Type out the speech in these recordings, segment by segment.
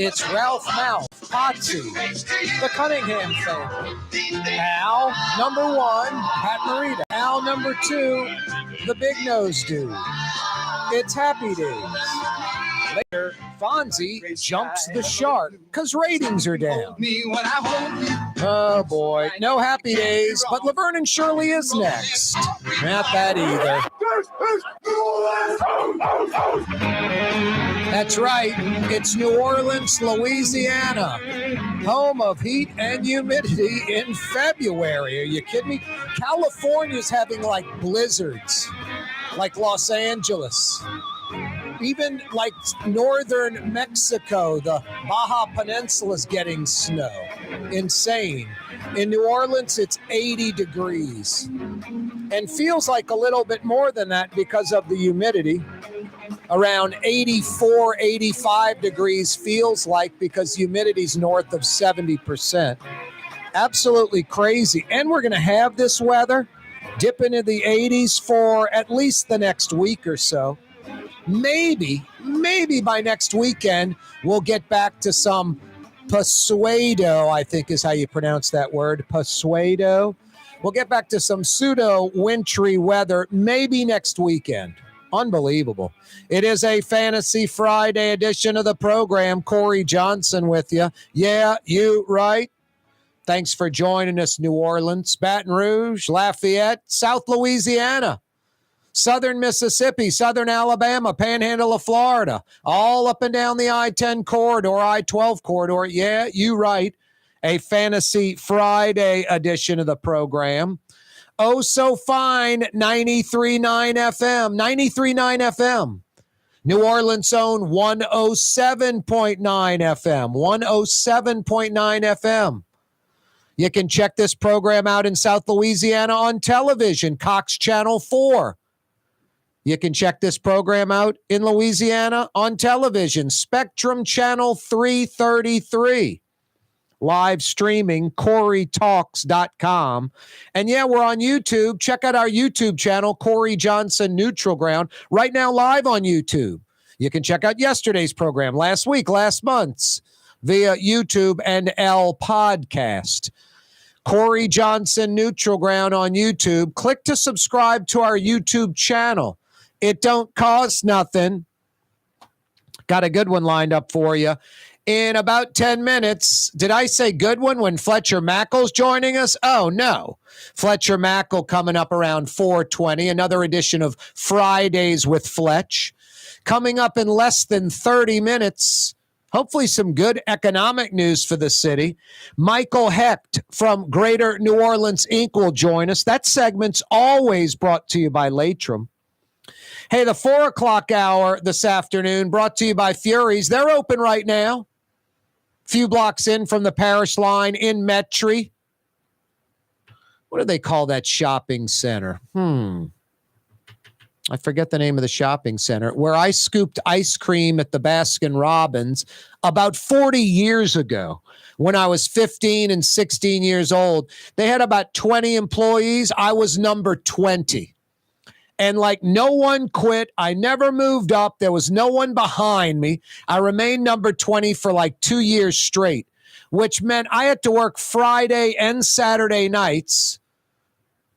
It's Ralph Mouth, Potsy, the Cunningham family. Al, number 1, Pat Morita. Al, number 2, the Big Nose Dude. It's Happy Days. Later, Fonzie jumps the shark because ratings are down. Oh, boy. No Happy Days, but Laverne and Shirley is next. Not that either. That's right. It's New Orleans, Louisiana, home of heat and humidity in February. Are you kidding me? California's having like blizzards, like Los Angeles. Even like northern Mexico, the Baja Peninsula is getting snow. Insane. In New Orleans, it's 80 degrees. And feels like a little bit more than that because of the humidity. Around 84, 85 degrees feels like because humidity's north of 70%. Absolutely crazy. And we're going to have this weather dip into the 80s for at least the next week or so. Maybe by next weekend, we'll get back to some pseudo, I think is how you pronounce that word, pseudo. We'll get back to some pseudo-wintry weather maybe next weekend. Unbelievable. It is a Fantasy Friday edition of the program. Corey Johnson with you. Yeah, you right. Thanks for joining us, New Orleans, Baton Rouge, Lafayette, South Louisiana, Southern Mississippi, Southern Alabama, Panhandle of Florida, all up and down the I-10 corridor, I-12 corridor. Yeah, you right. A Fantasy Friday edition of the program. Oh, so fine, 93.9 FM, 93.9 FM. New Orleans' own 107.9 FM, 107.9 FM. You can check this program out in South Louisiana on television, Cox Channel 4. You can check this program out in Louisiana on television, Spectrum Channel 333. Live streaming, KaareTalks.com. And yeah, we're on YouTube. Check out our YouTube channel, Corey Johnson Neutral Ground, right now live on YouTube. You can check out yesterday's program, last week, last month's, via YouTube and L Podcast. Corey Johnson Neutral Ground on YouTube. Click to subscribe to our YouTube channel. It don't cost nothing. Got a good one lined up for you. In about 10 minutes, did I say good one when Fletcher Mackel's joining us? Oh, no. Fletcher Mackel coming up around 4:20, another edition of Fridays with Fletch. Coming up in less than 30 minutes, hopefully some good economic news for the city. Michael Hecht from Greater New Orleans Inc. will join us. That segment's always brought to you by Latrim. Hey, the 4 o'clock hour this afternoon brought to you by Fury's. They're open right now. Few blocks in from the Parish Line in Metairie. What do they call that shopping center? I forget the name of the shopping center, where I scooped ice cream at the Baskin-Robbins about 40 years ago when I was 15 and 16 years old. They had about 20 employees. I was number 20. And like no one quit. I never moved up. There was no one behind me. I remained number 20 for like 2 years straight, which meant I had to work Friday and Saturday nights,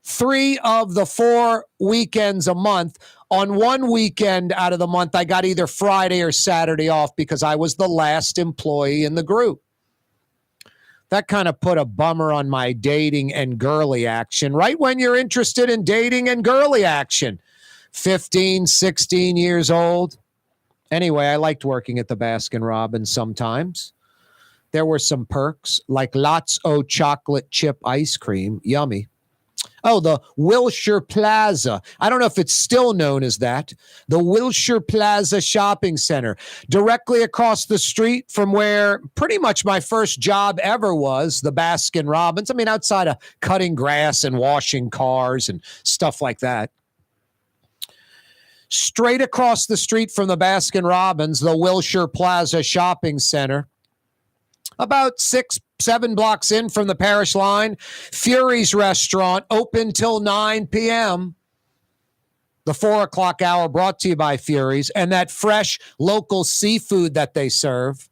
3 of the 4 weekends a month. On one weekend out of the month, I got either Friday or Saturday off because I was the last employee in the group. That kind of put a bummer on my dating and girly action. Right when you're interested in dating and girly action. 15, 16 years old. Anyway, I liked working at the Baskin-Robbins sometimes. There were some perks, like lots of chocolate chip ice cream. Yummy. Oh, the Wilshire Plaza. I don't know if it's still known as that. The Wilshire Plaza Shopping Center, directly across the street from where pretty much my first job ever was, the Baskin-Robbins. I mean, outside of cutting grass and washing cars and stuff like that. Straight across the street from the Baskin-Robbins, the Wilshire Plaza Shopping Center. About 6-7 blocks in from the Parish Line, Fury's Restaurant, open till 9 p.m. The 4 o'clock hour brought to you by Fury's, and that fresh local seafood that they serve.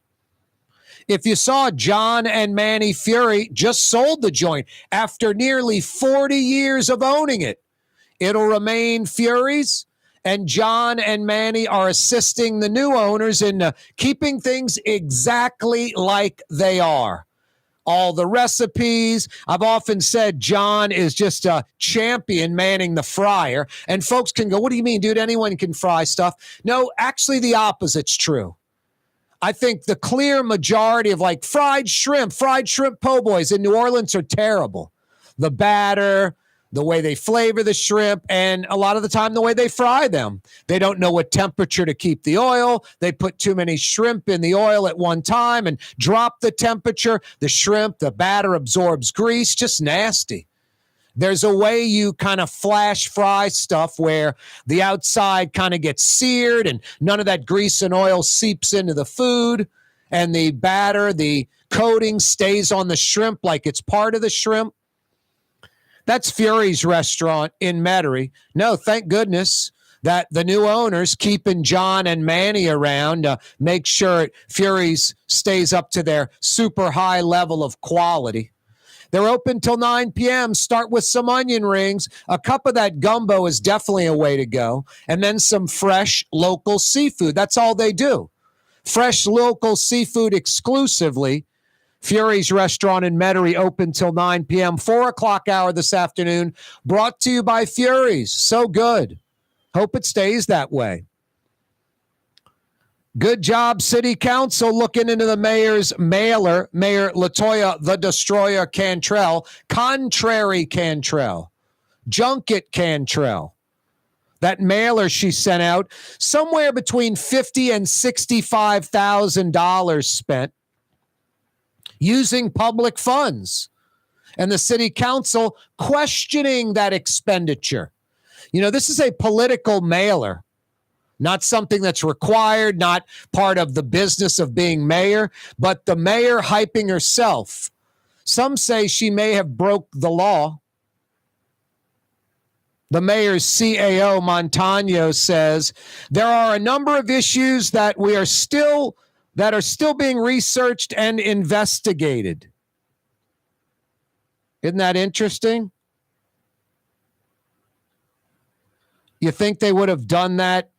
If you saw, John and Manny Fury just sold the joint after nearly 40 years of owning it. It'll remain Fury's, and John and Manny are assisting the new owners in keeping things exactly like they are. All the recipes. I've often said John is just a champion manning the fryer. And folks can go, what do you mean, dude? Anyone can fry stuff. No, actually the opposite's true. I think the clear majority of like fried shrimp po' boys in New Orleans are terrible. The batter, the way they flavor the shrimp, and a lot of the time the way they fry them. They don't know what temperature to keep the oil. They put too many shrimp in the oil at one time and drop the temperature. The shrimp, the batter absorbs grease, just nasty. There's a way you kind of flash fry stuff where the outside kind of gets seared and none of that grease and oil seeps into the food, and the batter, the coating stays on the shrimp like it's part of the shrimp. That's Fury's restaurant in Metairie. No, thank goodness that the new owners keeping John and Manny around make sure Fury's stays up to their super high level of quality. They're open till 9 p.m. Start with some onion rings. A cup of that gumbo is definitely a way to go. And then some fresh local seafood. That's all they do. Fresh local seafood exclusively. Fury's restaurant in Metairie open till 9 p.m. 4 o'clock hour this afternoon. Brought to you by Fury's. So good. Hope it stays that way. Good job, City Council, looking into the mayor's mailer. Mayor LaToya, the Destroyer Cantrell. Contrary Cantrell. Junket Cantrell. That mailer she sent out, somewhere between $50,000 and $65,000 spent using public funds, and the city council questioning that expenditure. You know, this is a political mailer, not something that's required, not part of the business of being mayor, but the mayor hyping herself. Some say she may have broke the law. The mayor's CAO, Montano, says there are a number of issues that are still being researched and investigated. Isn't that interesting? You think they would have done that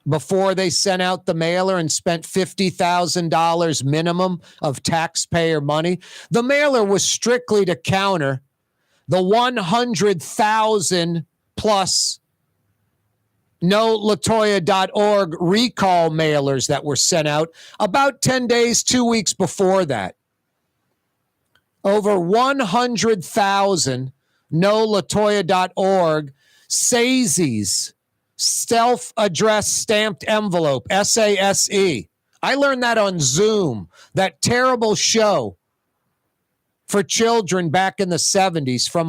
before they sent out the mailer and spent $50,000 minimum of taxpayer money? The mailer was strictly to counter the 100,000 plus NOLAToya.org recall mailers that were sent out about 10 days, 2 weeks before that. Over 100,000 NOLAToya.org SASEs, self-addressed stamped envelope, SASE. I learned that on Zoom, that terrible show for children back in the 70s from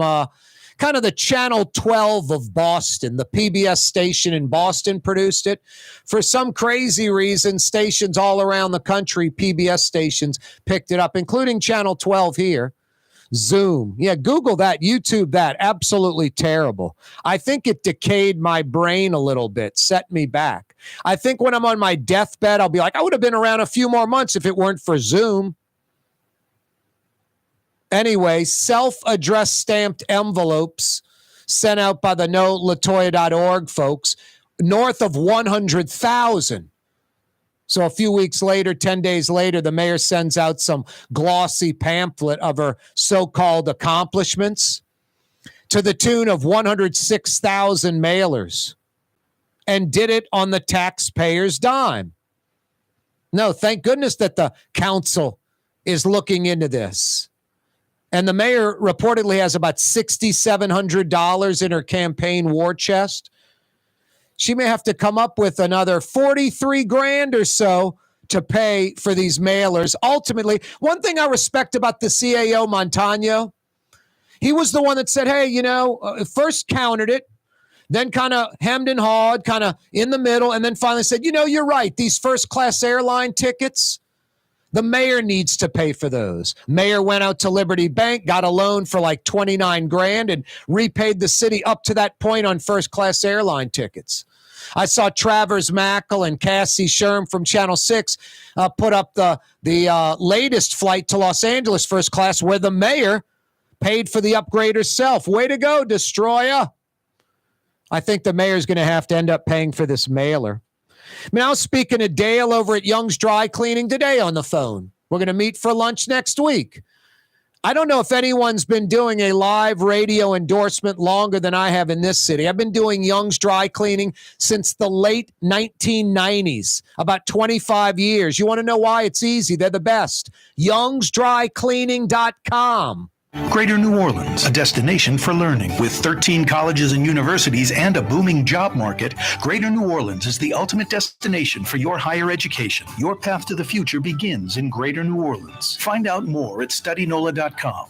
kind of the Channel 12 of Boston. The PBS station in Boston produced it. For some crazy reason, stations all around the country, PBS stations, picked it up, including Channel 12 here. Zoom. Yeah, Google that, YouTube that. Absolutely terrible. I think it decayed my brain a little bit, set me back. I think when I'm on my deathbed, I'll be like, I would have been around a few more months if it weren't for Zoom. Anyway, self-addressed stamped envelopes sent out by the NOLAToya.org folks, north of 100,000. So a few weeks later, 10 days later, the mayor sends out some glossy pamphlet of her so-called accomplishments to the tune of 106,000 mailers, and did it on the taxpayer's dime. No, thank goodness that the council is looking into this. And the mayor reportedly has about $6,700 in her campaign war chest. She may have to come up with another $43,000 or so to pay for these mailers. Ultimately, one thing I respect about the CAO, Montano, he was the one that said, hey, first countered it, then kind of hemmed and hawed, kind of in the middle, and then finally said, you're right, these first-class airline tickets, the mayor needs to pay for those. Mayor went out to Liberty Bank, got a loan for like $29,000 and repaid the city up to that point on first-class airline tickets. I saw Travers Mackel and Cassie Sherm from Channel 6 put up the latest flight to Los Angeles first class where the mayor paid for the upgrade herself. Way to go, Destroyer. I think the mayor's going to have to end up paying for this mailer. Now, speaking of Dale over at Young's Dry Cleaning today on the phone. We're going to meet for lunch next week. I don't know if anyone's been doing a live radio endorsement longer than I have in this city. I've been doing Young's Dry Cleaning since the late 1990s, about 25 years. You want to know why? It's easy. They're the best. youngsdrycleaning.com. Greater New Orleans, a destination for learning. With 13 colleges and universities and a booming job market, Greater New Orleans is the ultimate destination for your higher education. Your path to the future begins in Greater New Orleans. Find out more at studynola.com.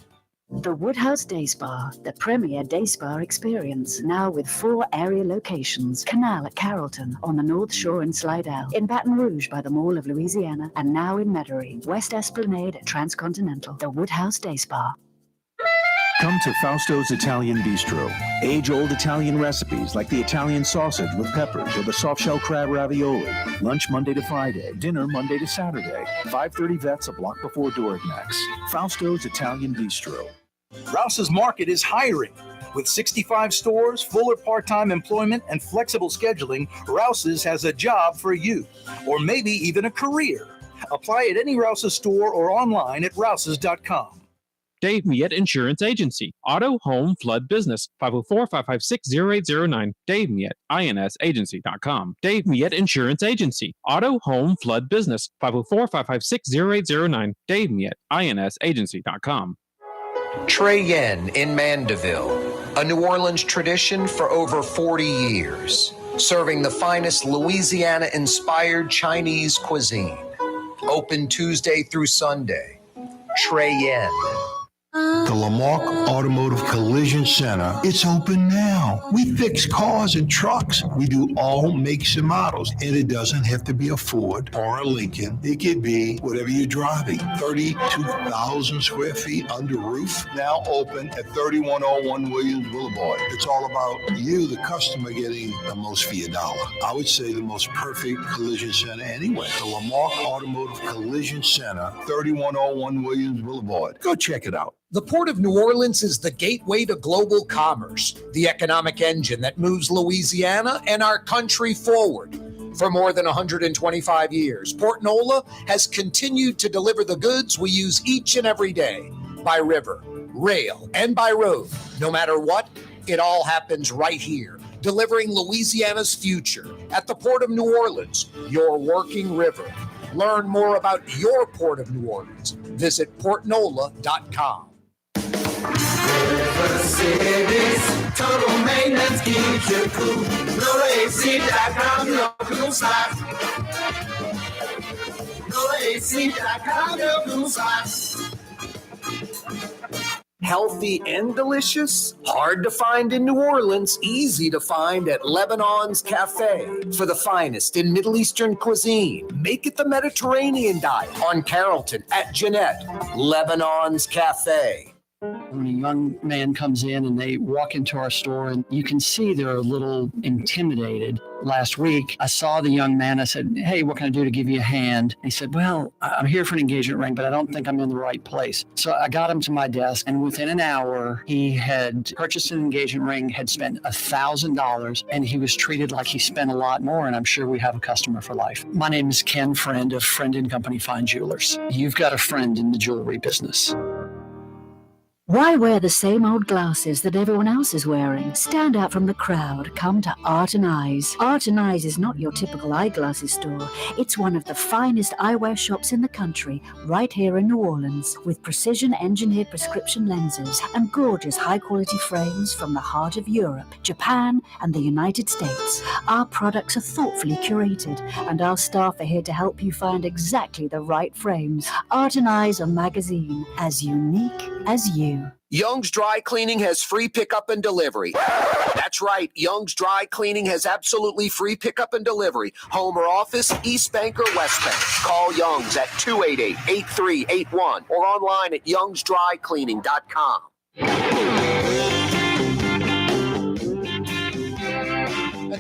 The Woodhouse Day Spa, the premier day spa experience, now with 4 area locations. Canal at Carrollton, on the North Shore and Slidell, in Baton Rouge by the Mall of Louisiana, and now in Metairie, West Esplanade at Transcontinental. The Woodhouse Day Spa. Come to Fausto's Italian Bistro. Age-old Italian recipes like the Italian sausage with peppers or the soft-shell crab ravioli. Lunch Monday to Friday. Dinner Monday to Saturday. 530 Vets, a block before Dorignax. Fausto's Italian Bistro. Rouse's Market is hiring. With 65 stores, full or part-time employment, and flexible scheduling, Rouse's has a job for you. Or maybe even a career. Apply at any Rouse's store or online at rouses.com. Dave Miette Insurance Agency. Auto, home, flood, business. 504-556-0809. Dave Miette, insagency.com. Dave Miette Insurance Agency. Auto, home, flood, business. 504-556-0809. Dave Miette, insagency.com. Trey Yen in Mandeville. A New Orleans tradition for over 40 years. Serving the finest Louisiana-inspired Chinese cuisine. Open Tuesday through Sunday. Trey Yen. The Lamarck Automotive Collision Center, it's open now. We fix cars and trucks. We do all makes and models. And it doesn't have to be a Ford or a Lincoln. It could be whatever you're driving. 32,000 square feet under roof. Now open at 3101 Williams Boulevard. It's all about you, the customer, getting the most for your dollar. I would say the most perfect collision center anyway. The Lamarck Automotive Collision Center, 3101 Williams Boulevard. Go check it out. The Port of New Orleans is the gateway to global commerce, the economic engine that moves Louisiana and our country forward. For more than 125 years, Port NOLA has continued to deliver the goods we use each and every day, by river, rail, and by road. No matter what, it all happens right here, delivering Louisiana's future at the Port of New Orleans, your working river. Learn more about your Port of New Orleans. Visit portnola.com. River Cities, total maintenance keeps you cool. NOLAAC.com, your cool spots. NOLAAC.com, your cool spots. Healthy and delicious? Hard to find in New Orleans, easy to find at Lebanon's Cafe. For the finest in Middle Eastern cuisine, make it the Mediterranean diet. On Carrollton at Jeanette, Lebanon's Cafe. When a young man comes in and they walk into our store and you can see they're a little intimidated. Last week, I saw the young man. I said, "Hey, what can I do to give you a hand?" He said, "Well, I'm here for an engagement ring, but I don't think I'm in the right place." So I got him to my desk, and within an hour, he had purchased an engagement ring, had spent $1,000, and he was treated like he spent a lot more, and I'm sure we have a customer for life. My name is Ken Friend of Friend & Company Fine Jewelers. You've got a friend in the jewelry business. Why wear the same old glasses that everyone else is wearing? Stand out from the crowd. Come to Art and Eyes. Art and Eyes is not your typical eyeglasses store. It's one of the finest eyewear shops in the country, right here in New Orleans, with precision-engineered prescription lenses and gorgeous high-quality frames from the heart of Europe, Japan, and the United States. Our products are thoughtfully curated, and our staff are here to help you find exactly the right frames. Art and Eyes, a magazine as unique as you. Young's Dry Cleaning has free pickup and delivery. That's right. Young's Dry Cleaning has absolutely free pickup and delivery. Home or office, East Bank or West Bank. Call Young's at 288-8381 or online at youngsdrycleaning.com.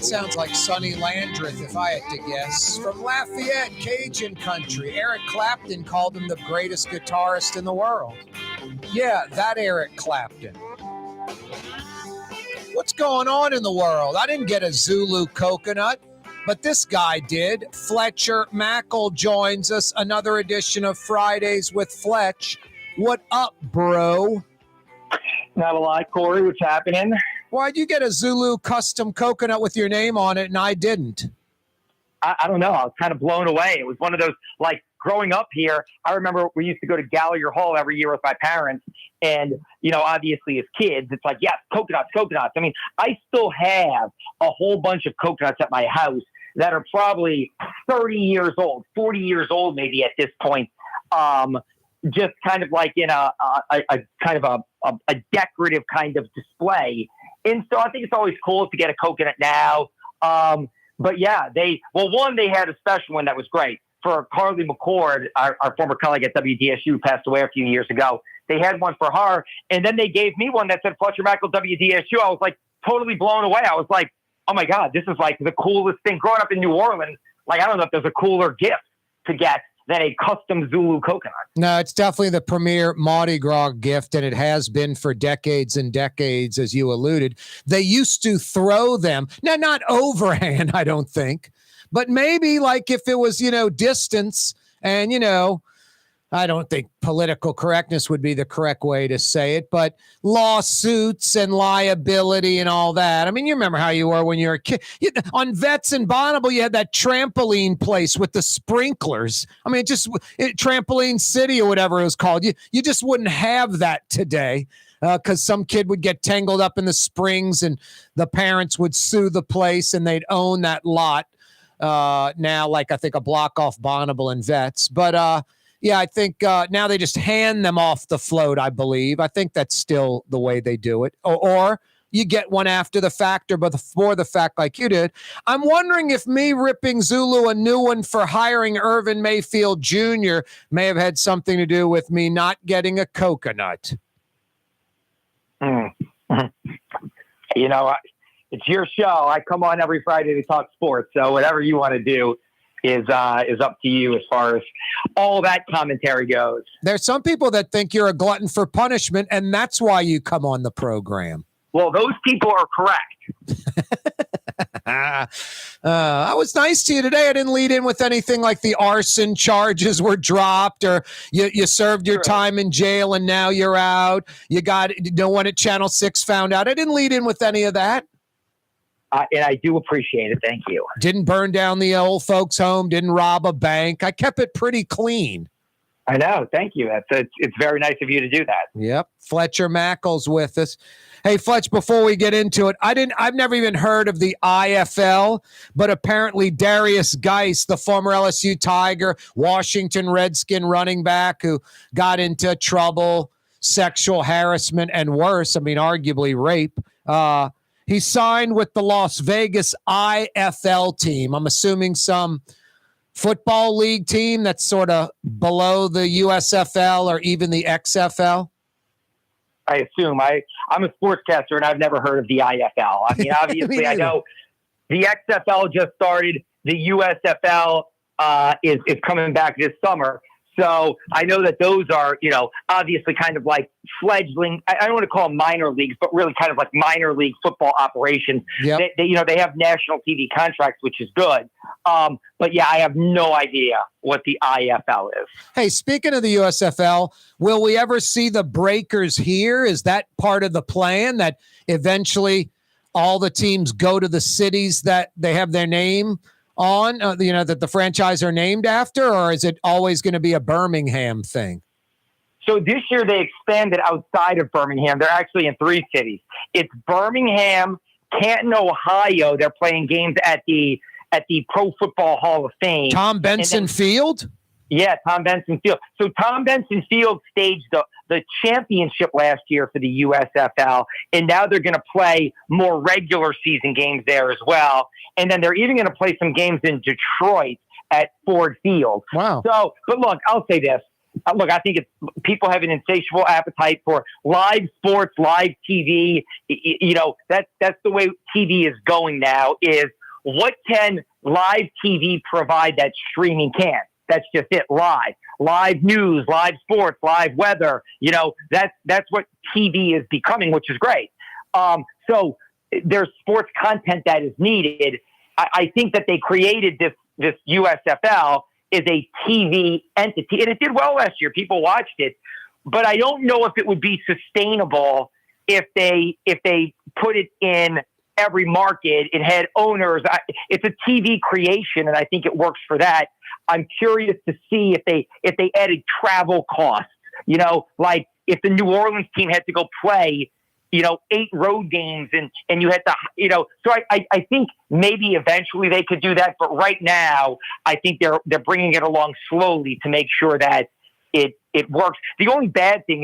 That sounds like Sonny Landreth, if I had to guess. From Lafayette, Cajun country, Eric Clapton called him the greatest guitarist in the world. Yeah, that Eric Clapton. What's going on in the world? I didn't get a Zulu coconut, but this guy did. Fletcher Mackel joins us. Another edition of Fridays with Fletch. What up, bro? Not a lot, Corey. What's happening? Why'd you get a Zulu custom coconut with your name on it and I didn't? I don't know. I was kind of blown away. It was one of those, like, growing up here, I remember we used to go to Gallier Hall every year with my parents. And, you know, obviously as kids, it's like, yes, coconuts. I mean, I still have a whole bunch of coconuts at my house that are probably 30 years old, 40 years old maybe at this point. Just kind of like in a kind of a decorative kind of display. And so I think it's always cool to get a coconut now. But yeah, they had a special one that was great for Carly McCord, our former colleague at WDSU, who passed away a few years ago. They had one for her, and then they gave me one that said Fletcher Mackel WDSU. I was like totally blown away. I was like, oh my God, this is like the coolest thing. Growing up in New Orleans, like, I don't know if there's a cooler gift to get than a custom Zulu coconut. No, it's definitely the premier Mardi Gras gift, and it has been for decades and decades, as you alluded. They used to throw them. Now, not overhand, I don't think, but maybe like if it was, distance and, I don't think political correctness would be the correct way to say it, but lawsuits and liability and all that. I mean, you remember how you were when you were a kid. On Vets and Bonneville, you had that trampoline place with the sprinklers. I mean, Trampoline City or whatever it was called. You just wouldn't have that today because some kid would get tangled up in the springs and the parents would sue the place and they'd own that lot now, like I think a block off Bonneville and Vets. But yeah, I think now they just hand them off the float, I believe. I think that's still the way they do it. Or you get one after the fact or before the fact like you did. I'm wondering if me ripping Zulu a new one for hiring Irvin Mayfield Jr. may have had something to do with me not getting a coconut. You know, it's your show. I come on every Friday to talk sports. So whatever you want to do is up to you as far as all that commentary goes. There's some people that think you're a glutton for punishment, and that's why you come on the program. Well, those people are correct. I was nice to you today. I didn't lead in with anything like the arson charges were dropped or you served your time in jail and now you're out. You got no one at Channel 6 found out. I didn't lead in with any of that. And I do appreciate it. Thank you. Didn't burn down the old folks' home. Didn't rob a bank. I kept it pretty clean. I know. Thank you. It's very nice of you to do that. Yep. Fletcher Mackel's with us. Hey, Fletch, before we get into it, I've never even heard of the IFL, but apparently Darius Geis, the former LSU Tiger, Washington Redskin running back who got into trouble, sexual harassment, and worse, I mean, arguably rape, he signed with the Las Vegas IFL team. I'm assuming some football league team that's sort of below the USFL or even the XFL. I assume. I'm a sportscaster, and I've never heard of the IFL. I mean, obviously, I know the XFL just started. The USFL is coming back this summer. So I know that those are, obviously kind of like fledgling. I don't want to call them minor leagues, but really kind of like minor league football operations. Yep. They have national TV contracts, which is good. But yeah, I have no idea what the IFL is. Hey, speaking of the USFL, will we ever see the Breakers here? Is that part of the plan that eventually all the teams go to the cities that they have their name on, that the franchise are named after, or is it always going to be a Birmingham thing? So this year they expanded outside of Birmingham. They're actually in 3 cities. It's Birmingham, Canton, Ohio. They're playing games at the Pro Football Hall of Fame. Tom Benson Field? Yeah, Tom Benson Field. So Tom Benson Field staged the championship last year for the USFL, and now they're going to play more regular season games there as well. And then they're even going to play some games in Detroit at Ford Field. Wow. So, but look, I'll say this. look, I think people have an insatiable appetite for live sports, live TV. That's the way TV is going now. Is what can live TV provide that streaming can't? That's just it. Live news, live sports, live weather. That's what TV is becoming, which is great. So there's sports content that is needed. I think that they created this USFL is a TV entity, and it did well last year. People watched it, but I don't know if it would be sustainable if they put it in every market. It had owners. It's a TV creation, and I think it works for that. I'm curious to see if they added travel costs. Like if the New Orleans team had to go play, 8 road games, and you had to, so I think maybe eventually they could do that. But right now, I think they're bringing it along slowly to make sure that it works. The only bad thing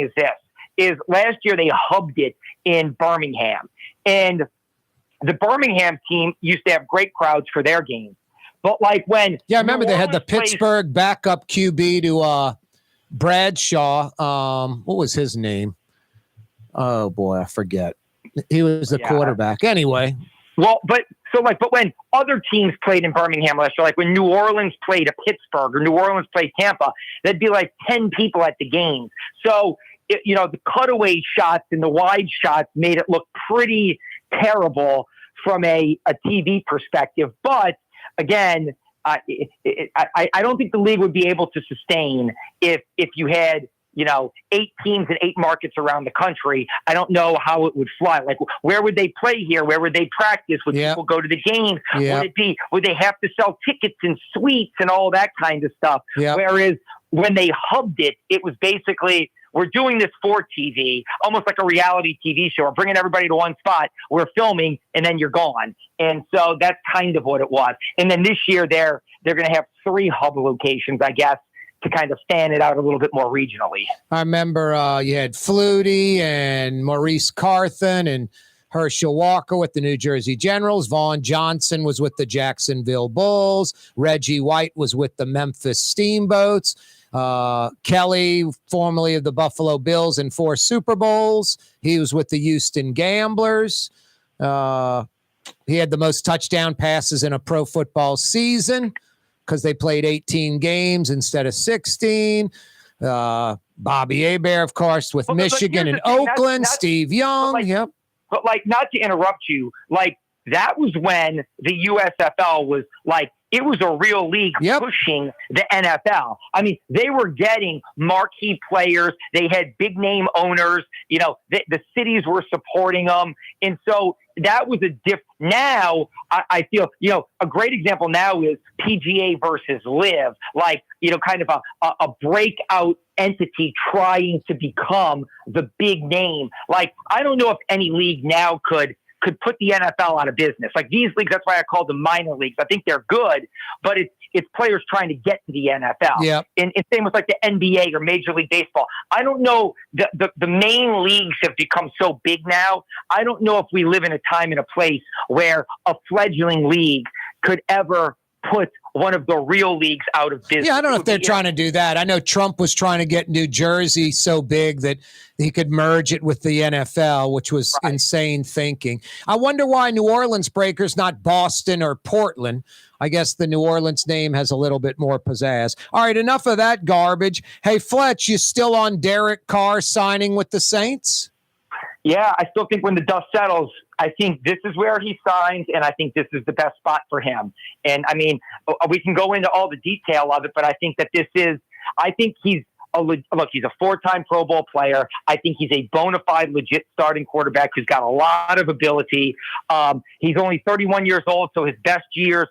is last year they hubbed it in Birmingham, and the Birmingham team used to have great crowds for their games. But like when I remember they had the Pittsburgh backup QB to Bradshaw. What was his name? Oh boy, I forget. He was the quarterback. Anyway. Well, but when other teams played in Birmingham last year, like when New Orleans played a Pittsburgh or New Orleans played Tampa, there'd be like 10 people at the game. So, the cutaway shots and the wide shots made it look pretty terrible from a TV perspective. But again, I don't think the league would be able to sustain if you had 8 teams in 8 markets around the country. I don't know how it would fly. Like, where would they play here? Where would they practice? Would people go to the games? Would they have to sell tickets and suites and all that kind of stuff? Whereas when they hubbed it, it was basically, we're doing this for TV, almost like a reality TV show. We're bringing everybody to one spot. We're filming, and then you're gone. And so that's kind of what it was. And then this year, they're going to have 3 hub locations, I guess, to kind of fan it out a little bit more regionally. I remember you had Flutie and Maurice Carthen and Herschel Walker with the New Jersey Generals. Vaughn Johnson was with the Jacksonville Bulls. Reggie White was with the Memphis Steamboats. Kelly, formerly of the Buffalo Bills in 4 Super Bowls. He was with the Houston Gamblers. He had the most touchdown passes in a pro football season because they played 18 games instead of 16. Bobby Hebert, of course, with Michigan and Oakland. Steve Young. But not to interrupt you, that was when the USFL was it was a real league pushing the NFL. I mean, they were getting marquee players. They had big name owners. The cities were supporting them. And so that was now I feel, a great example now is PGA versus Live, kind of a breakout entity trying to become the big name. I don't know if any league now could put the NFL out of business. These leagues, that's why I call them minor leagues. I think they're good, but it's players trying to get to the NFL. Yeah. And same with the NBA or Major League Baseball. I don't know, the main leagues have become so big now. I don't know if we live in a time and a place where a fledgling league could ever put one of the real leagues out of business. Yeah, I don't know if they're trying to do that. I know Trump was trying to get New Jersey so big that he could merge it with the NFL, which was insane thinking. I wonder why New Orleans Breakers, not Boston or Portland. I guess the New Orleans name has a little bit more pizzazz. All right, enough of that garbage. Hey, Fletch, you still on Derek Carr signing with the Saints? Yeah, I still think when the dust settles, I think this is where he signs, and I think this is the best spot for him. And I mean, we can go into all the detail of it, but I think that he's a 4-time Pro Bowl player. I think he's a bona fide, legit starting quarterback who's got a lot of ability. He's only 31 years old, so his best years,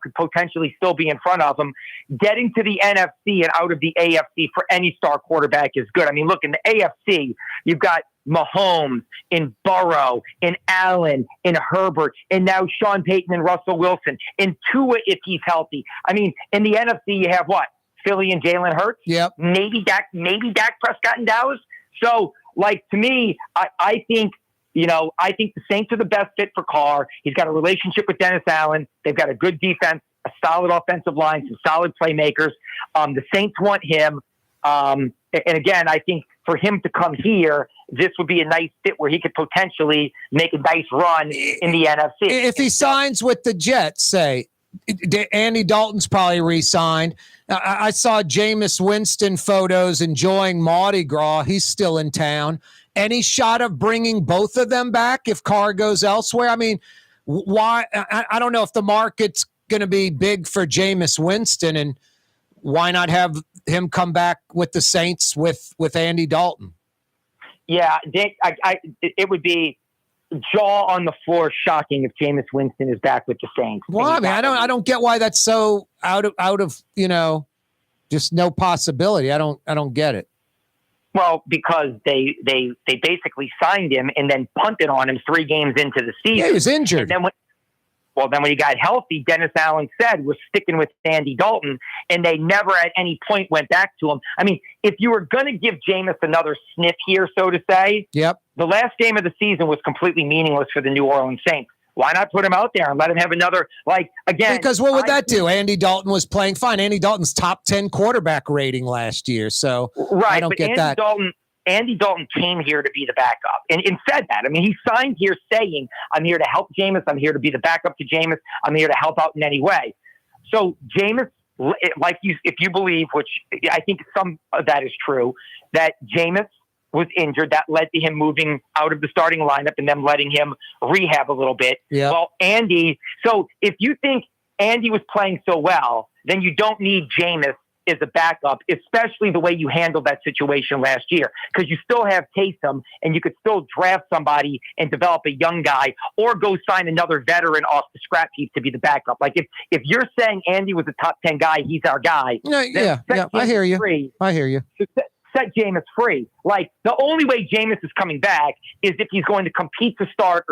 could potentially still be in front of him. Getting to the NFC and out of the AFC for any star quarterback is good. I mean, look, in the AFC, you've got Mahomes, in Burrow, in Allen, in Herbert, and now Sean Payton and Russell Wilson, in Tua if he's healthy. I mean, in the NFC, you have what? Philly and Jalen Hurts? Yep. Maybe Dak Prescott in Dallas. So, to me, I think the Saints are the best fit for Carr. He's got a relationship with Dennis Allen. They've got a good defense, a solid offensive line, some solid playmakers. The Saints want him. And again, I think for him to come here, this would be a nice fit where he could potentially make a nice run in the NFC. If he signs with the Jets, say, Andy Dalton's probably re-signed. I saw Jameis Winston photos enjoying Mardi Gras. He's still in town. Any shot of bringing both of them back if Carr goes elsewhere? I mean, why? I don't know if the market's going to be big for Jameis Winston, and why not have him come back with the Saints with Andy Dalton? Yeah, Dick, it would be jaw on the floor shocking if Jameis Winston is back with the Saints. Well, I mean, I don't get why that's so out of just no possibility. I don't get it. Well, because they basically signed him and then punted on him 3 games into the season. Yeah, he was injured. And then when he got healthy, Dennis Allen said we're sticking with Andy Dalton, and they never at any point went back to him. I mean, if you were going to give Jameis another sniff here, so to say, yep, the last game of the season was completely meaningless for the New Orleans Saints. Why not put him out there and let him have another, again? Because what would that do? Andy Dalton was playing fine. Andy Dalton's top 10 quarterback rating last year. So right, I don't get that. Andy Dalton came here to be the backup and said that. I mean, he signed here saying, I'm here to help Jameis. I'm here to be the backup to Jameis. I'm here to help out in any way. So Jameis, if you believe, which I think some of that is true, that Jameis was injured, that led to him moving out of the starting lineup and then letting him rehab a little bit. Yep. Well, so if you think Andy was playing so well, then you don't need Jameis as a backup, especially the way you handled that situation last year, because you still have Taysom and you could still draft somebody and develop a young guy or go sign another veteran off the scrap heap to be the backup. Like if you're saying Andy was a top 10 guy, he's our guy. Yeah, I hear you. I hear you. Set Jameis free. Like the only way Jameis is coming back is if he's going to compete to start.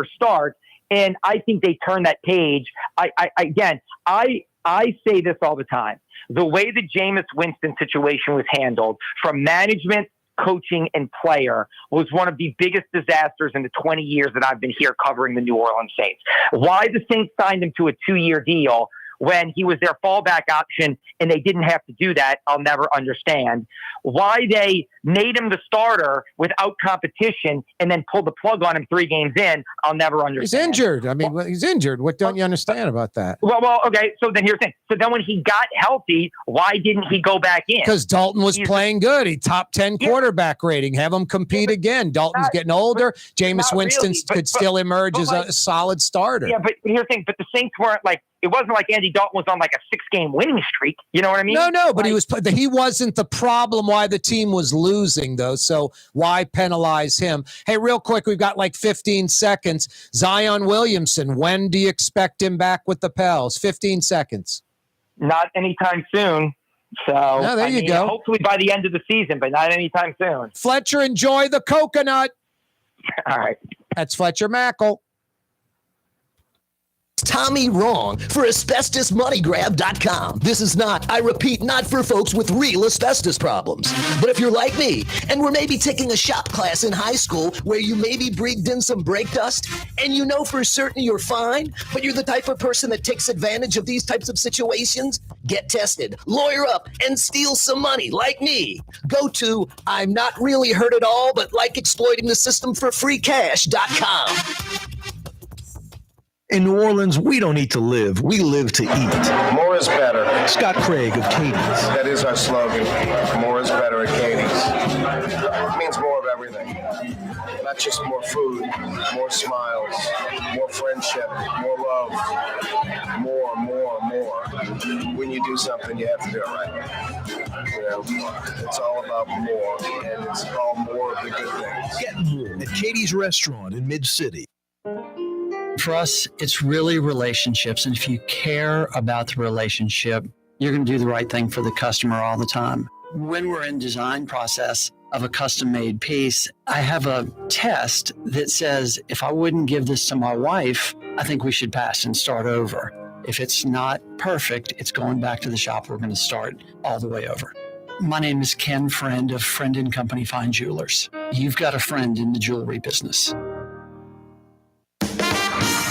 And I think they turn that page. I say this all the time. The way the Jameis Winston situation was handled from management, coaching, and player was one of the biggest disasters in the 20 years that I've been here covering the New Orleans Saints. Why the Saints signed him to a 2-year deal when he was their fallback option and they didn't have to do that, I'll never understand. Why they made him the starter without competition and then pulled the plug on him 3 games in, I'll never understand. He's injured. I mean, he's injured. What don't you understand about that? Well, okay. So then here's the thing. So then when he got healthy, why didn't he go back in? Because Dalton was playing good. He top 10 quarterback rating. Have him compete again. Dalton's getting older. Jameis Winston could still emerge as a solid starter. Yeah, but here's the thing. But the Saints weren't it wasn't like Andy Dalton was on a 6-game winning streak. You know what I mean? No, but he wasn't the problem why the team was losing, though. So why penalize him? Hey, real quick, we've got 15 seconds. Zion Williamson, when do you expect him back with the Pels? 15 seconds. Not anytime soon. So there you go. Hopefully by the end of the season, but not anytime soon. Fletcher, enjoy the coconut. All right. That's Fletcher Mackel. Tommy Wrong for asbestosmoneygrab.com. This is not, I repeat, not for folks with real asbestos problems. But if you're like me, and we're maybe taking a shop class in high school where you maybe breathed in some brake dust, and you know for certain you're fine, but you're the type of person that takes advantage of these types of situations, get tested, lawyer up, and steal some money like me. Go to I'm not really hurt at all, but like exploiting the system for free cash.com. In New Orleans, we don't eat to live. We live to eat. More is better. Scott Craig of Katie's. That is our slogan. More is better at Katie's. It means more of everything. Not just more food, more smiles, more friendship, more love, more. When you do something, you have to do it right. It's all about more, and it's all more of the good things. Get more at Katie's Restaurant in Mid-City. For us, it's really relationships. And if you care about the relationship, you're going to do the right thing for the customer all the time. When we're in design process of a custom-made piece, I have a test that says, if I wouldn't give this to my wife, I think we should pass and start over. If it's not perfect, it's going back to the shop. We're going to start all the way over. My name is Ken Friend of Friend & Company Fine Jewelers. You've got a friend in the jewelry business.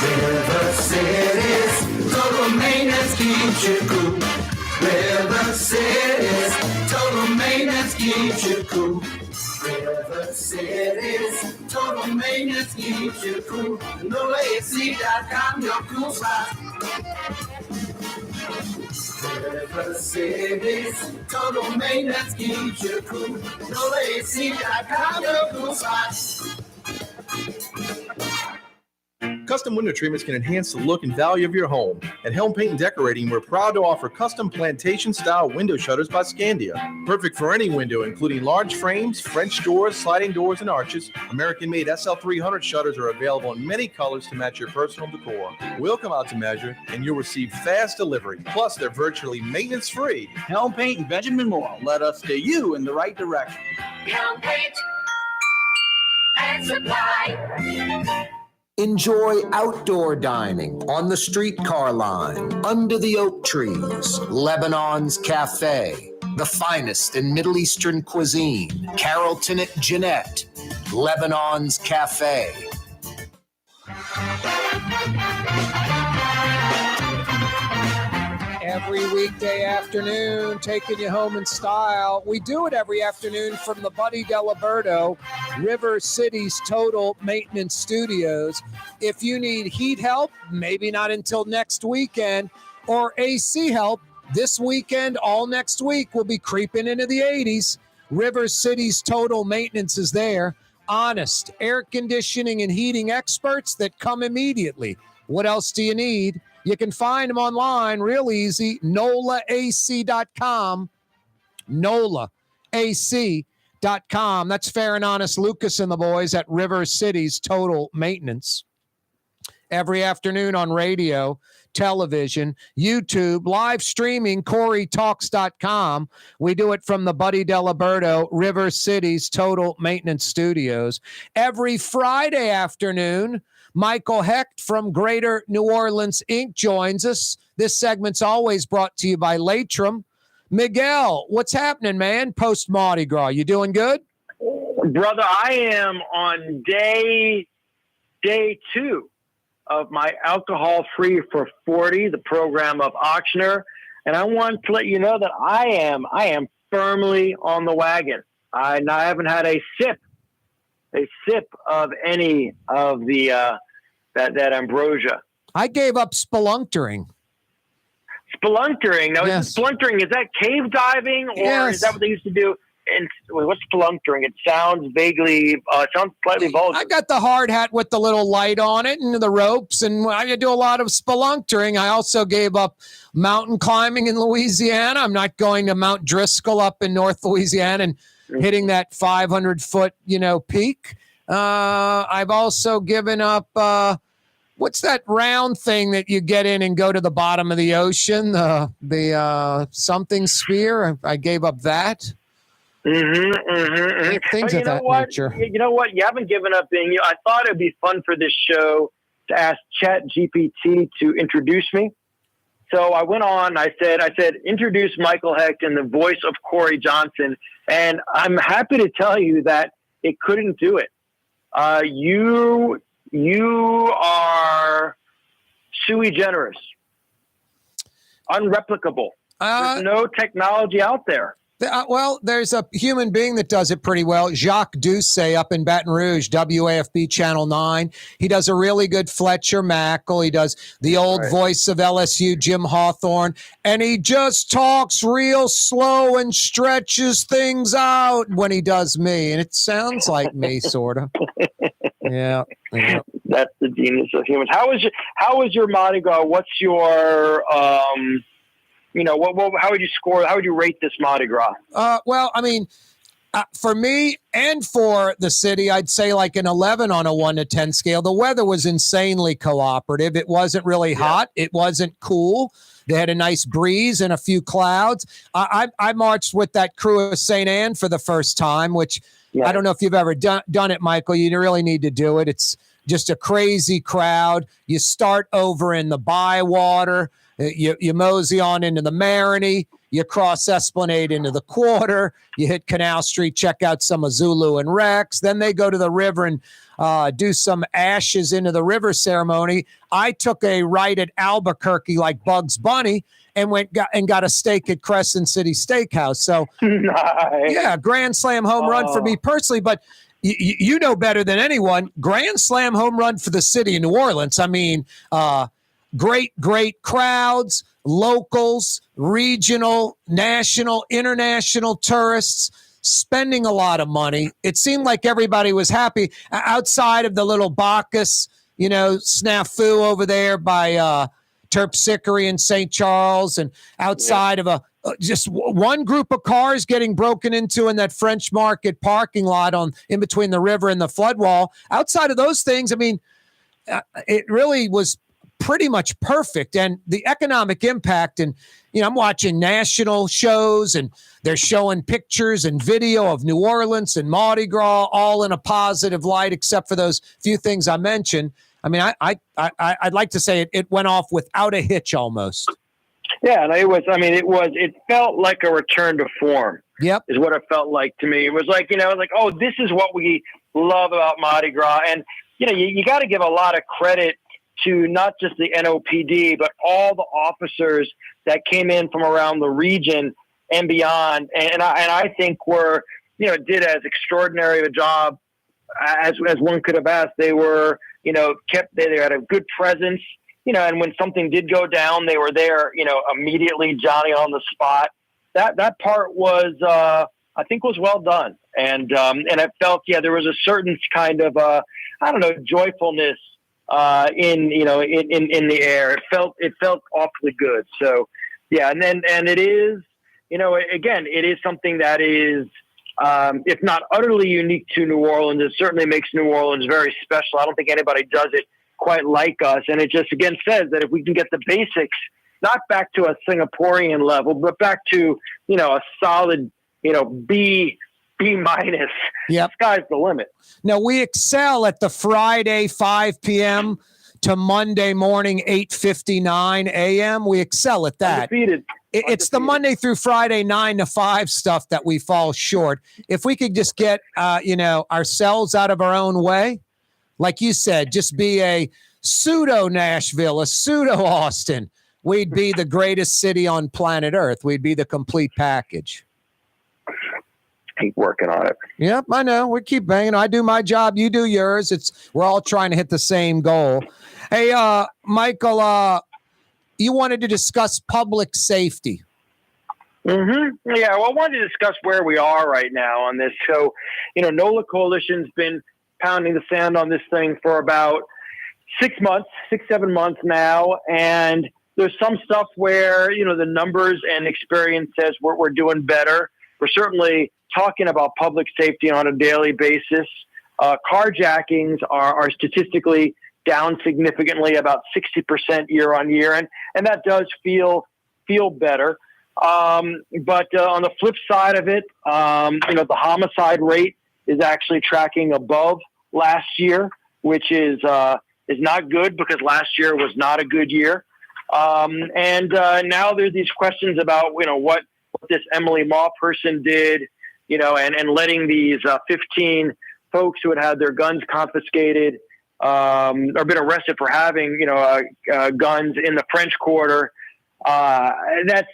River City's total maintenance keeps you cool. River City's total maintenance. maintenance keeps you cool. River City's total maintenance keeps you cool. NOLAAC.com, your cool spot. River City's total maintenance keeps you cool. NOLAAC.com, your cool spot. Custom window treatments can enhance the look and value of your home. At Helm Paint and Decorating, we're proud to offer custom plantation-style window shutters by Scandia. Perfect for any window, including large frames, French doors, sliding doors, and arches. American-made SL300 shutters are available in many colors to match your personal decor. We'll come out to measure, and you'll receive fast delivery. Plus, they're virtually maintenance-free. Helm Paint and Benjamin Moore. Let us steer you in the right direction. Helm Paint and Supply. Enjoy outdoor dining on the streetcar line, under the oak trees, Lebanon's Cafe, the finest in Middle Eastern cuisine, Carrollton at Jeanette, Lebanon's Cafe. Every weekday afternoon, taking you home in style. We do it every afternoon from the Buddy Diliberto, River City's Total Maintenance Studios. If you need heat help, maybe not until next weekend, or AC help, this weekend, all next week, we'll be creeping into the 80s. River City's Total Maintenance is there. Honest air conditioning and heating experts that come immediately. What else do you need? You can find them online real easy, NOLAAC.com, NOLAAC.com. That's Fair and Honest Lucas and the boys at River City's Total Maintenance. Every afternoon on radio, television, YouTube, live streaming, KaareTalks.com. We do it from the Buddy Diliberto, River City's Total Maintenance Studios. Every Friday afternoon, Michael Hecht from Greater New Orleans, Inc. joins us. This segment's always brought to you by Latrim. Miguel, what's happening, man? Post Mardi Gras, you doing good? Brother, I am on day 2 of my Alcohol-Free for 40, the program of Auctioner, and I want to let you know that I am firmly on the wagon. I haven't had a sip of any of the that ambrosia. I gave up spelunkering. Spelunkering? Now, yes. Spelunkering, is that cave diving, or yes. is that what they used to do? And what's spelunkering? It sounds vaguely, sounds slightly vulgar. I got the hard hat with the little light on it and the ropes, and I do a lot of spelunkering. I also gave up mountain climbing in Louisiana. I'm not going to Mount Driscoll up in North Louisiana and hitting that 500-foot, peak. I've also given up, what's that round thing that you get in and go to the bottom of the ocean? The something sphere. I gave up that. Things of that nature. You know what? You haven't given up being you. I thought it'd be fun for this show to ask ChatGPT to introduce me. So I went on. I said, introduce Michael Hecht in the voice of Corey Johnson, and I'm happy to tell you that it couldn't do it. You are sui generis, unreplicable. There's no technology out there. Well, there's a human being that does it pretty well. Jacques Doucet up in Baton Rouge, WAFB Channel 9. He does a really good Fletcher Mackel. He does the old voice of LSU, Jim Hawthorne. And he just talks real slow and stretches things out when he does me. And it sounds like me, sort of. Yeah. That's the genius of humans. How was your Mardi Gras? What's your how would you score? How would you rate this Mardi Gras? Well, I mean, for me and for the city, I'd say like an 11 on a 1 to 10 scale. The weather was insanely cooperative. It wasn't really hot. It wasn't cool. They had a nice breeze and a few clouds. I marched with that crew of St. Anne for the first time, which I don't know if you've ever done it, Michael. You really need to do it. It's just a crazy crowd. You start over in the Bywater. You mosey on into the Marigny. You cross Esplanade into the Quarter. You hit Canal Street, check out some of Zulu and Rex. Then they go to the river and do some ashes into the river ceremony. I took a right at Albuquerque like Bugs Bunny and got a steak at Crescent City Steakhouse. So, nice. Yeah, grand slam home run for me personally. But you know better than anyone, grand slam home run for the city of New Orleans. I mean, great crowds, locals, regional, national, international tourists spending a lot of money. It seemed like everybody was happy outside of the little Bacchus, snafu over there by Terpsichore and St. Charles, and outside of just one group of cars getting broken into in that French Market parking lot in between the river and the flood wall. Outside of those things, I mean, it really was pretty much perfect. And the economic impact, and I'm watching national shows and they're showing pictures and video of New Orleans and Mardi Gras all in a positive light, except for those few things I mentioned. I mean, I'd like to say it went off without a hitch almost. Yeah, and it felt like a return to form. Yep. Is what it felt like to me. It was like, oh, this is what we love about Mardi Gras. And, you got to give a lot of credit to not just the NOPD, but all the officers that came in from around the region and beyond. And I think were, did as extraordinary a job as one could have asked. They were, they had a good presence, and when something did go down, they were there, immediately, Johnny on the spot. That part was, I think, was well done. And I felt, there was a certain kind of, joyfulness in the air. It felt awfully good. So, yeah. And it is, again, it is something that is, if not utterly unique to New Orleans, it certainly makes New Orleans very special. I don't think anybody does it quite like us. And it just, again, says that if we can get the basics, not back to a Singaporean level, but back to, a solid, B minus. Yep. Sky's the limit. Now, we excel at the Friday 5 p.m. to Monday morning 8:59 a.m. We excel at that. Undefeated. It's the Monday through Friday 9 to 5 stuff that we fall short. If we could just get, ourselves out of our own way, like you said, just be a pseudo Nashville, a pseudo Austin, we'd be the greatest city on planet Earth. We'd be the complete package. Keep working on it. Yep, I know. We keep banging. I do my job. You do yours. We're all trying to hit the same goal. Hey, Michael, you wanted to discuss public safety. Mm-hmm. Yeah, well, I wanted to discuss where we are right now on this. So, NOLA Coalition's been pounding the sand on this thing for about 7 months now. And there's some stuff where, the numbers and experience says we're doing better. We're certainly talking about public safety on a daily basis. Carjackings are statistically down significantly, about 60% year on year. And that does feel better. But on the flip side of it, the homicide rate is actually tracking above last year, which is not good because last year was not a good year. And now there's these questions about, what this Emily Maw person did, and letting these 15 folks who had their guns confiscated or been arrested for having, guns in the French Quarter. That's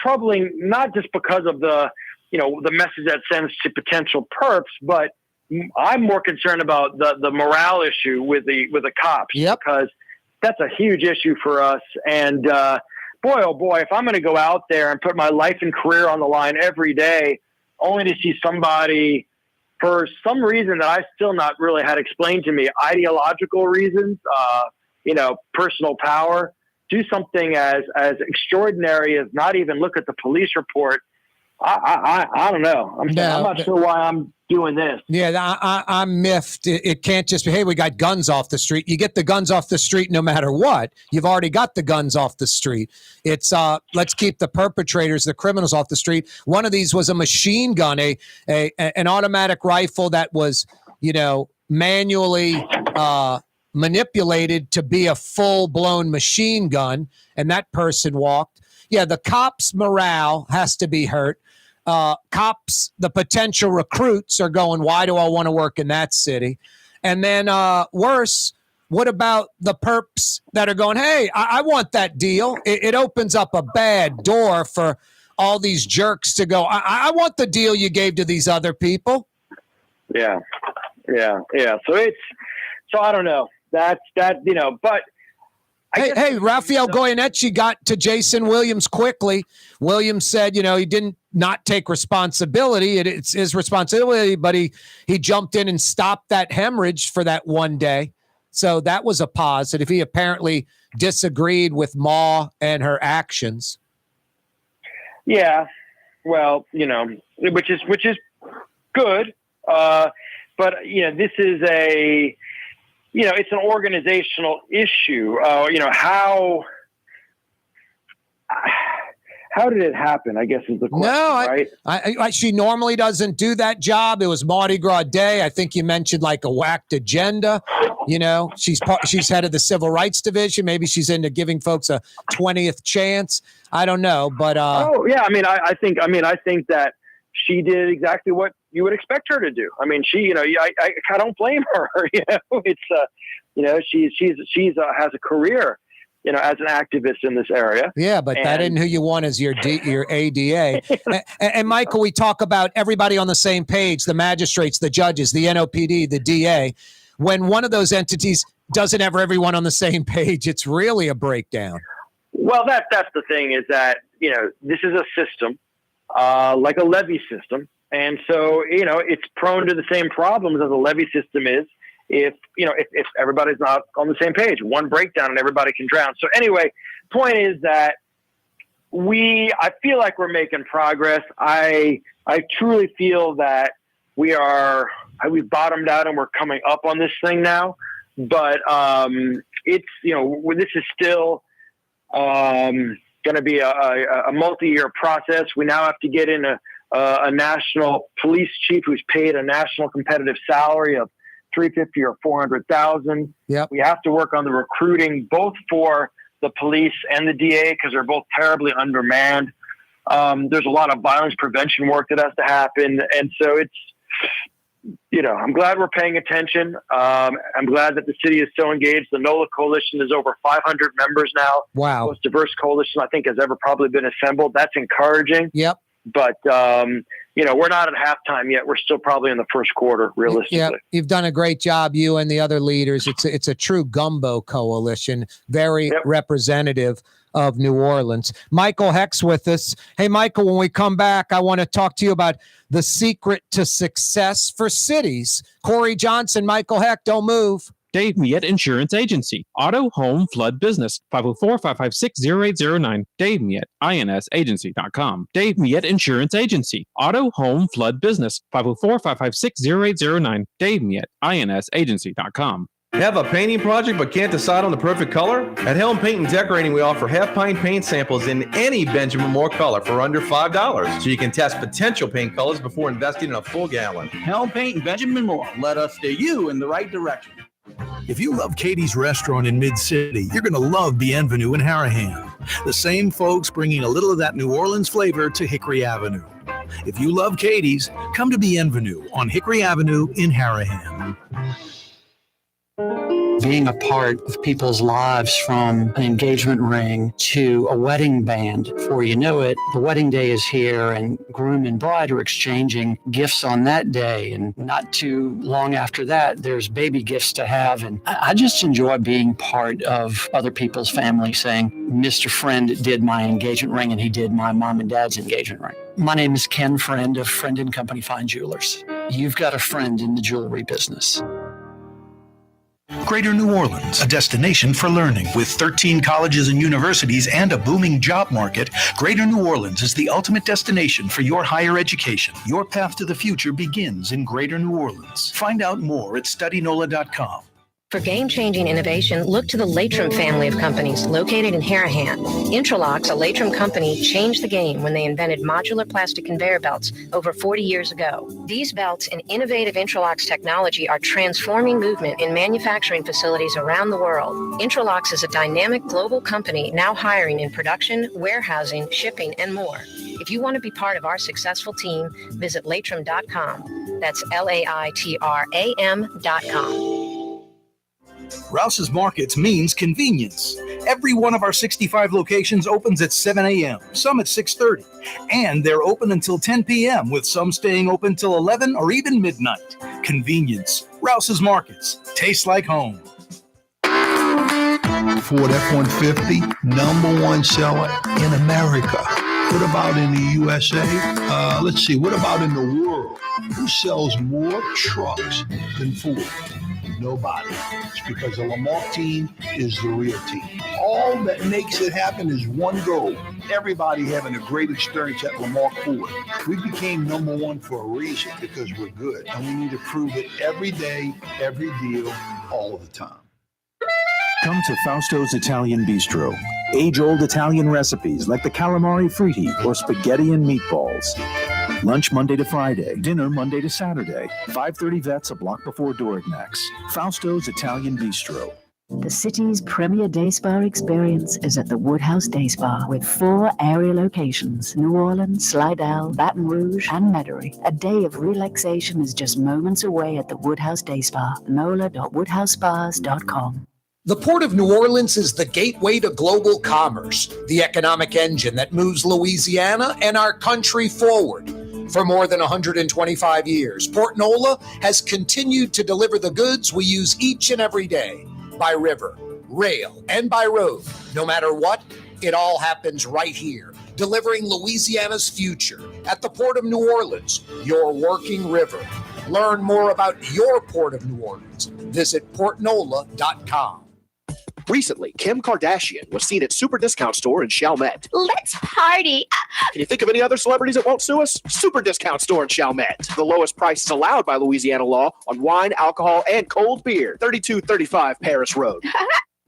troubling, not just because of the message that sends to potential perps, but I'm more concerned about the morale issue with the cops. Yep. Because that's a huge issue for us. And boy, oh boy, if I'm going to go out there and put my life and career on the line every day, only to see somebody for some reason that I still not really had explained to me, ideological reasons, personal power, do something as extraordinary as not even look at the police report. I don't know. I'm not sure why I'm doing this. Yeah, I'm miffed. It can't just be, hey, we got guns off the street. You get the guns off the street no matter what. You've already got the guns off the street. It's let's keep the perpetrators, the criminals off the street. One of these was a machine gun, an automatic rifle that was, manually manipulated to be a full-blown machine gun, and that person walked. yeah, the cops' morale has to be hurt. Cops, the potential recruits are going, why do I want to work in that city? And then worse, what about the perps that are going, hey, I want that deal? It opens up a bad door for all these jerks to go, I want the deal you gave to these other people. Yeah. So I don't know. That's that, but. Hey, Rafael Goyeneche got to Jason Williams quickly. Williams said, he didn't not take responsibility. It's his responsibility, but he jumped in and stopped that hemorrhage for that one day. So that was a positive. He apparently disagreed with Ma and her actions. Yeah, well, which is good. But this is it's an organizational issue. How did it happen, I guess is the question, right? She normally doesn't do that job. It was Mardi Gras Day. I think you mentioned like a whacked agenda. She's head of the Civil Rights Division. Maybe she's into giving folks a 20th chance. I don't know, but I think that she did exactly what you would expect her to do. I mean, I don't blame her. It's she's has a career, as an activist in this area. Yeah, but that isn't who you want as your ADA. and Michael, we talk about everybody on the same page: the magistrates, the judges, the NOPD, the DA. When one of those entities doesn't have everyone on the same page, it's really a breakdown. Well, that's the thing is that this is a system. Like a levy system. And so, it's prone to the same problems as a levy system is if everybody's not on the same page. One breakdown and everybody can drown. So anyway, point is that I feel like we're making progress. I truly feel that we've bottomed out and we're coming up on this thing now. But it's, this is still going to be a multi-year process. We now have to get in a national police chief who's paid a national competitive salary of $350,000 or $400,000. Yep. We have to work on the recruiting, both for the police and the DA, because they're both terribly undermanned. There's a lot of violence prevention work that has to happen, and so it's. I'm glad we're paying attention. I'm glad that the city is so engaged. The NOLA Coalition is over 500 members now. Wow. Most diverse coalition I think has ever probably been assembled. That's encouraging. Yep. But, we're not at halftime yet. We're still probably in the first quarter, realistically. Yeah, you've done a great job, you and the other leaders. It's a true gumbo coalition, very representative of New Orleans. Michael Hecht's with us. Hey, Michael, when we come back, I want to talk to you about the secret to success for cities. Corey Johnson, Michael Hecht, don't move. Dave Miette Insurance Agency. Auto, home, flood, business. 504-556-0809. Dave Miette, insagency.com. Dave Miette Insurance Agency. Auto, home, flood, business. 504-556-0809. Dave Miette, insagency.com. Have a painting project but can't decide on the perfect color? At Helm Paint and Decorating, we offer half-pint paint samples in any Benjamin Moore color for under $5, so you can test potential paint colors before investing in a full gallon. Helm Paint and Benjamin Moore. Let us steer you in the right direction. If you love Katie's Restaurant in Mid-City, you're going to love Bienvenue in Harahan. The same folks bringing a little of that New Orleans flavor to Hickory Avenue. If you love Katie's, come to Bienvenue on Hickory Avenue in Harahan. Being a part of people's lives, from an engagement ring to a wedding band. Before you know it, the wedding day is here and groom and bride are exchanging gifts on that day. And not too long after that, there's baby gifts to have. And I just enjoy being part of other people's family saying, Mr. Friend did my engagement ring and he did my mom and dad's engagement ring. My name is Ken Friend of Friend & Company Fine Jewelers. You've got a friend in the jewelry business. Greater New Orleans, a destination for learning. With 13 colleges and universities and a booming job market, Greater New Orleans is the ultimate destination for your higher education. Your path to the future begins in Greater New Orleans. Find out more at studynola.com. For game-changing innovation, look to the Latrim family of companies located in Harahan. Intralox, a Latrim company, changed the game when they invented modular plastic conveyor belts over 40 years ago. These belts and innovative Intralox technology are transforming movement in manufacturing facilities around the world. Intralox is a dynamic global company now hiring in production, warehousing, shipping, and more. If you want to be part of our successful team, visit Latrim.com. That's LAITRAM.com. Rouse's Markets means convenience. Every one of our 65 locations opens at 7 a.m., some at 6:30, and they're open until 10 p.m., with some staying open till 11 or even midnight. Convenience. Rouse's Markets. Tastes like home. Ford F-150, #1 seller in America. What about in the USA? Let's see, what about in the world? Who sells more trucks than Ford? Nobody. It's because the Lamarck team is the real team. All that makes it happen is one goal. Everybody having a great experience at Lamarck Ford. We became #1 for a reason, because we're good. And we need to prove it every day, every deal, all the time. Come to Fausto's Italian Bistro. Age-old Italian recipes like the calamari fritti or spaghetti and meatballs. Lunch Monday to Friday, dinner Monday to Saturday. 530 Vets, a block before Dorignax. Fausto's Italian Bistro. The city's premier day spa experience is at the Woodhouse Day Spa with 4 area locations: New Orleans, Slidell, Baton Rouge, and Metairie. A day of relaxation is just moments away at the Woodhouse Day Spa. NOLA.woodhousespas.com. The Port of New Orleans is the gateway to global commerce, the economic engine that moves Louisiana and our country forward. For more than 125 years, Port NOLA has continued to deliver the goods we use each and every day, by river, rail, and by road. No matter what, it all happens right here, delivering Louisiana's future at the Port of New Orleans, your working river. Learn more about your Port of New Orleans. Visit portnola.com. Recently, Kim Kardashian was seen at Super Discount Store in Chalmette. Let's party. Can you think of any other celebrities that won't sue us? Super Discount Store in Chalmette. The lowest prices allowed by Louisiana law on wine, alcohol, and cold beer. 3235 Paris Road.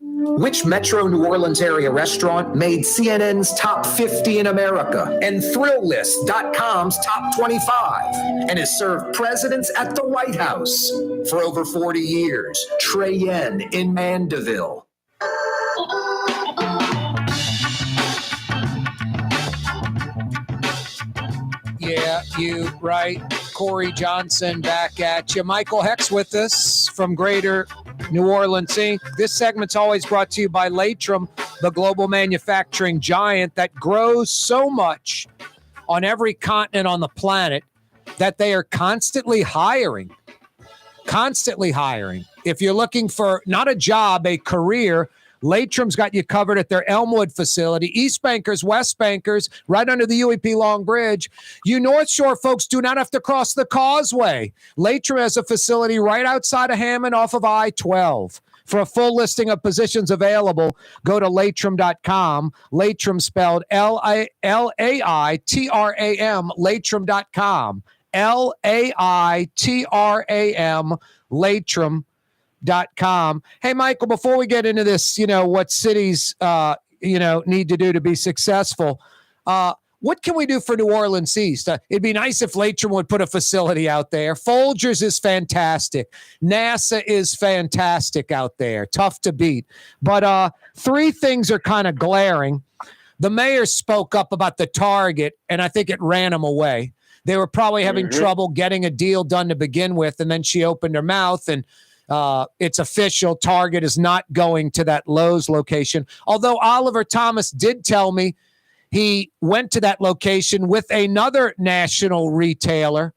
Which Metro New Orleans area restaurant made CNN's top 50 in America and ThrillList.com's top 25 and has served presidents at the White House for over 40 years? Trey Yen in Mandeville. Yeah, you right. Corey Johnson back at you. Michael Hecht's with us from Greater New Orleans Inc. This segment's always brought to you by Latrim, the global manufacturing giant that grows so much on every continent on the planet that they are constantly hiring. Constantly hiring. If you're looking for not a job, a career, Latrim's got you covered at their Elmwood facility. East Bankers, West Bankers, right under the UEP Long Bridge. You North Shore folks do not have to cross the causeway. Latrim has a facility right outside of Hammond off of I-12. For a full listing of positions available, go to Latrim.com. Latrim spelled L-A-I-T-R-A-M, Latrim.com. L-A-I-T-R-A-M, Latrim.com. Hey, Michael, before we get into this, what cities, need to do to be successful, what can we do for New Orleans East? It'd be nice if Latrim would put a facility out there. Folgers is fantastic. NASA is fantastic out there. Tough to beat. But 3 things are kind of glaring. The mayor spoke up about the Target, and I think it ran them away. They were probably having trouble getting a deal done to begin with, and then she opened her mouth, and it's official. Target is not going to that Lowe's location. Although Oliver Thomas did tell me he went to that location with another national retailer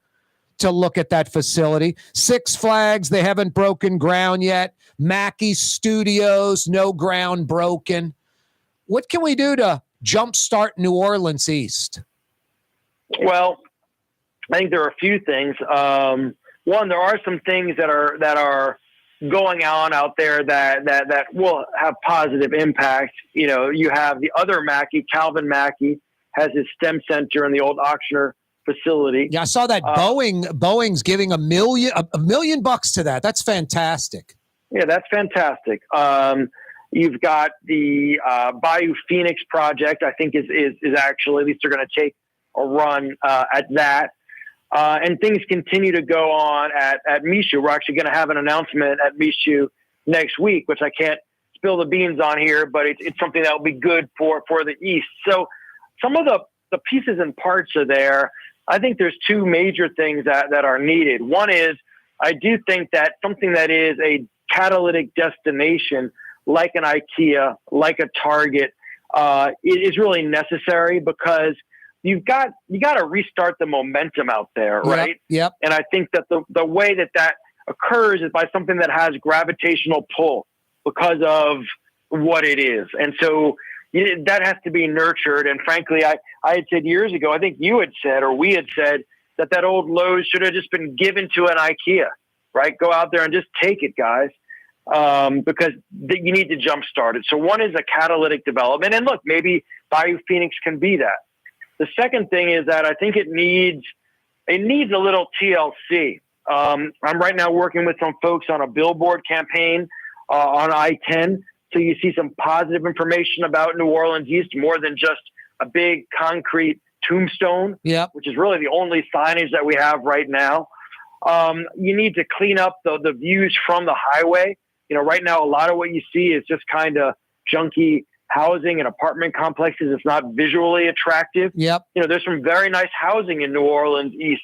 to look at that facility. Six Flags, they haven't broken ground yet. Mackey's Studios, no ground broken. What can we do to jumpstart New Orleans East? Well, I think there are a few things. One, there are some things that are going on out there that will have positive impact. You have the other Mackey, Calvin Mackey, has his STEM center in the old auctioneer facility. Yeah, I saw that Boeing's giving $1 million to that. That's fantastic. Yeah, that's fantastic. You've got the Bayou Phoenix project, I think is actually, at least they're going to take a run at that. And things continue to go on at Michoud. We're actually going to have an announcement at Michoud next week, which I can't spill the beans on here, but it's something that will be good for the East. So some of the pieces and parts are there. I think there's two major things that are needed. One is, I do think that something that is a catalytic destination like an IKEA, like a Target, is really necessary, because you got to restart the momentum out there, right? Yep. And I think that the way that occurs is by something that has gravitational pull because of what it is. And so that has to be nurtured. And frankly, I had said years ago, I think you had said, or we had said, that old Lowe's should have just been given to an IKEA, right? Go out there and just take it, guys. Because you need to jumpstart it. So one is a catalytic development. And look, maybe Bayou Phoenix can be that. The second thing is that I think it needs a little TLC. I'm right now working with some folks on a billboard campaign on I-10. So you see some positive information about New Orleans East, more than just a big concrete tombstone, which is really the only signage that we have right now. You need to clean up the views from the highway. You know, right now, a lot of what you see is just kind of junky housing and apartment complexes. It's not visually attractive. Yep. You know, there's some very nice housing in New Orleans East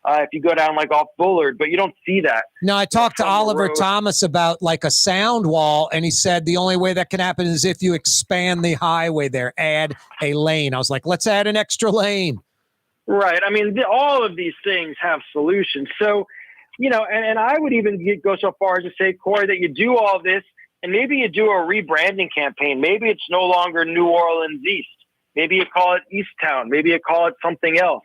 if you go down like off Bullard, but you don't see that. No, I talked to Oliver Thomas about like a sound wall, and he said the only way that can happen is if you expand the highway there, add a lane. I was like, let's add an extra lane. Right. I mean, all of these things have solutions. So, you know, and I would even go so far as to say, Corey, that you do all this and maybe you do a rebranding campaign. Maybe it's no longer New Orleans East. Maybe you call it East Town. Maybe you call it something else.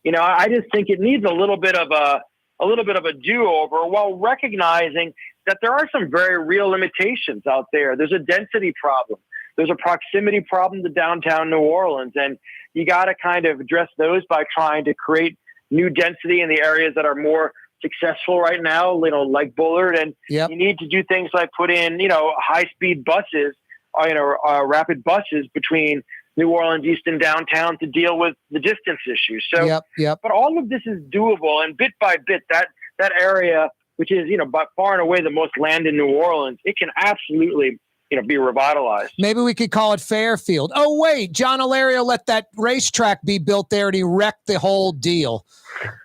You know, I just think it needs a little bit of a do-over, while recognizing that there are some very real limitations out there. There's a density problem. There's a proximity problem to downtown New Orleans, and you got to kind of address those by trying to create new density in the areas that are more successful right now, you know, like Bullard. And you need to do things like put in, you know, high-speed buses, rapid buses between New Orleans East and downtown to deal with the distance issues. So, but all of this is doable, and bit by bit, that area, which is, you know, by far and away the most land in New Orleans, it can absolutely, you know, be revitalized. Maybe we could call it Fairfield. Oh, wait, John Alario let that racetrack be built there, and he wrecked the whole deal.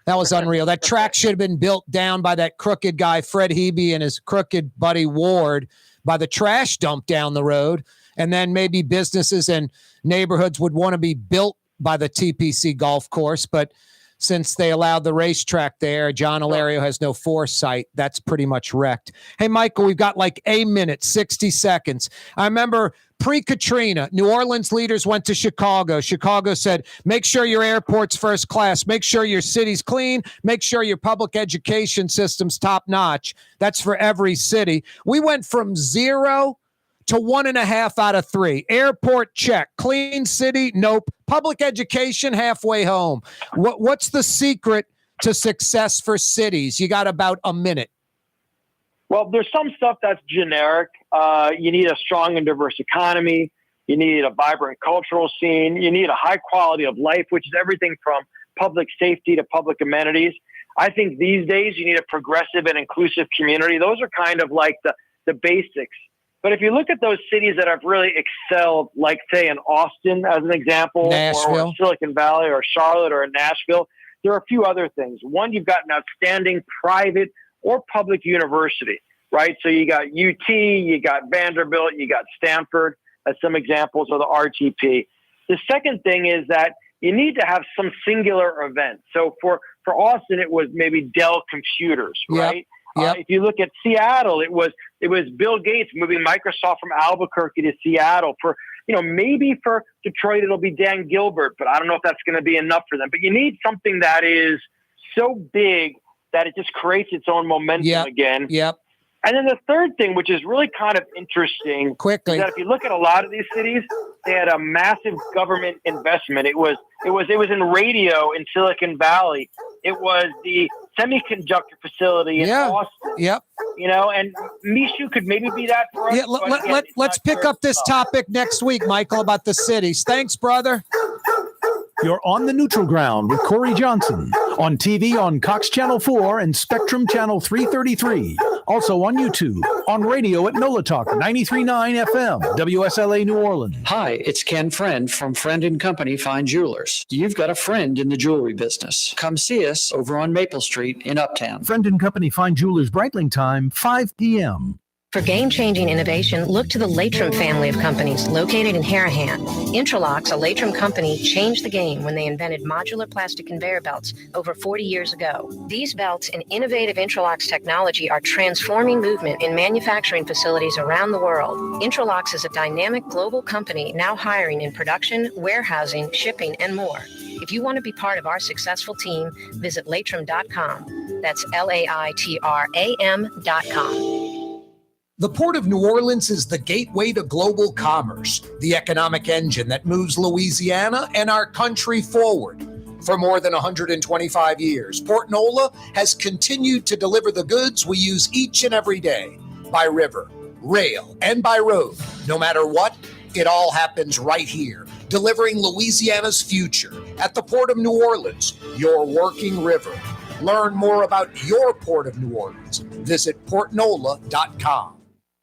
That was unreal. That track should have been built down by that crooked guy, Fred Hebe, and his crooked buddy Ward, by the trash dump down the road. And then maybe businesses and neighborhoods would want to be built by the TPC golf course. But since they allowed the racetrack there, John Alario has no foresight. That's pretty much wrecked. Hey, Michael, we've got like a minute, 60 seconds. I remember pre-Katrina, New Orleans leaders went to Chicago. Chicago said, make sure your airport's first class. Make sure your city's clean. Make sure your public education system's top notch. That's for every city. We went from 0 to 1.5 out of 3. Airport, check. Clean city, nope. Public education, halfway home. What's the secret to success for cities? You got about a minute. Well, there's some stuff that's generic. You need a strong and diverse economy. You need a vibrant cultural scene. You need a high quality of life, which is everything from public safety to public amenities. I think these days you need a progressive and inclusive community. Those are kind of like the basics. But if you look at those cities that have really excelled, like, say, in Austin, as an example, or Silicon Valley or Charlotte or Nashville, there are a few other things. One, you've got an outstanding private or public university, right? So you got UT, you got Vanderbilt, you got Stanford, as some examples, or the RTP. The second thing is that you need to have some singular event. So for Austin, it was maybe Dell Computers, right? If you look at Seattle, it was Bill Gates moving Microsoft from Albuquerque to Seattle. For, you know, maybe for Detroit, it'll be Dan Gilbert, but I don't know if that's going to be enough for them. But you need something that is so big that it just creates its own momentum again. And then the third thing, which is really kind of interesting, is that if you look at a lot of these cities, they had a massive government investment. It was in radio in Silicon Valley. It was the semiconductor facility in Austin. Yep. You know, and Mishu could maybe be that for us. Yeah, let's pick up this topic next week, Michael, about the cities. Thanks, brother. You're on the neutral ground with Corey Johnson on TV on Cox Channel 4 and Spectrum Channel 333. Also on YouTube, on radio at NOLA Talk 93.9 FM, WSLA New Orleans. Hi, it's Ken Friend from Friend & Company Fine Jewelers. You've got a friend in the jewelry business. Come see us over on Maple Street in Uptown. Friend & Company Fine Jewelers Breitling time, 5 p.m. For game-changing innovation, look to the Latrim family of companies located in Harahan. Interlocks, a Latrim company, changed the game when they invented modular plastic conveyor belts over 40 years ago. These belts and innovative Interlocks technology are transforming movement in manufacturing facilities around the world. Interlocks is a dynamic global company now hiring in production, warehousing, shipping, and more. If you want to be part of our successful team, visit latrim.com. That's LAITRAM.com. The Port of New Orleans is the gateway to global commerce, the economic engine that moves Louisiana and our country forward. For more than 125 years, Port NOLA has continued to deliver the goods we use each and every day, by river, rail, and by road. No matter what, it all happens right here, delivering Louisiana's future at the Port of New Orleans, your working river. Learn more about your Port of New Orleans. Visit portnola.com.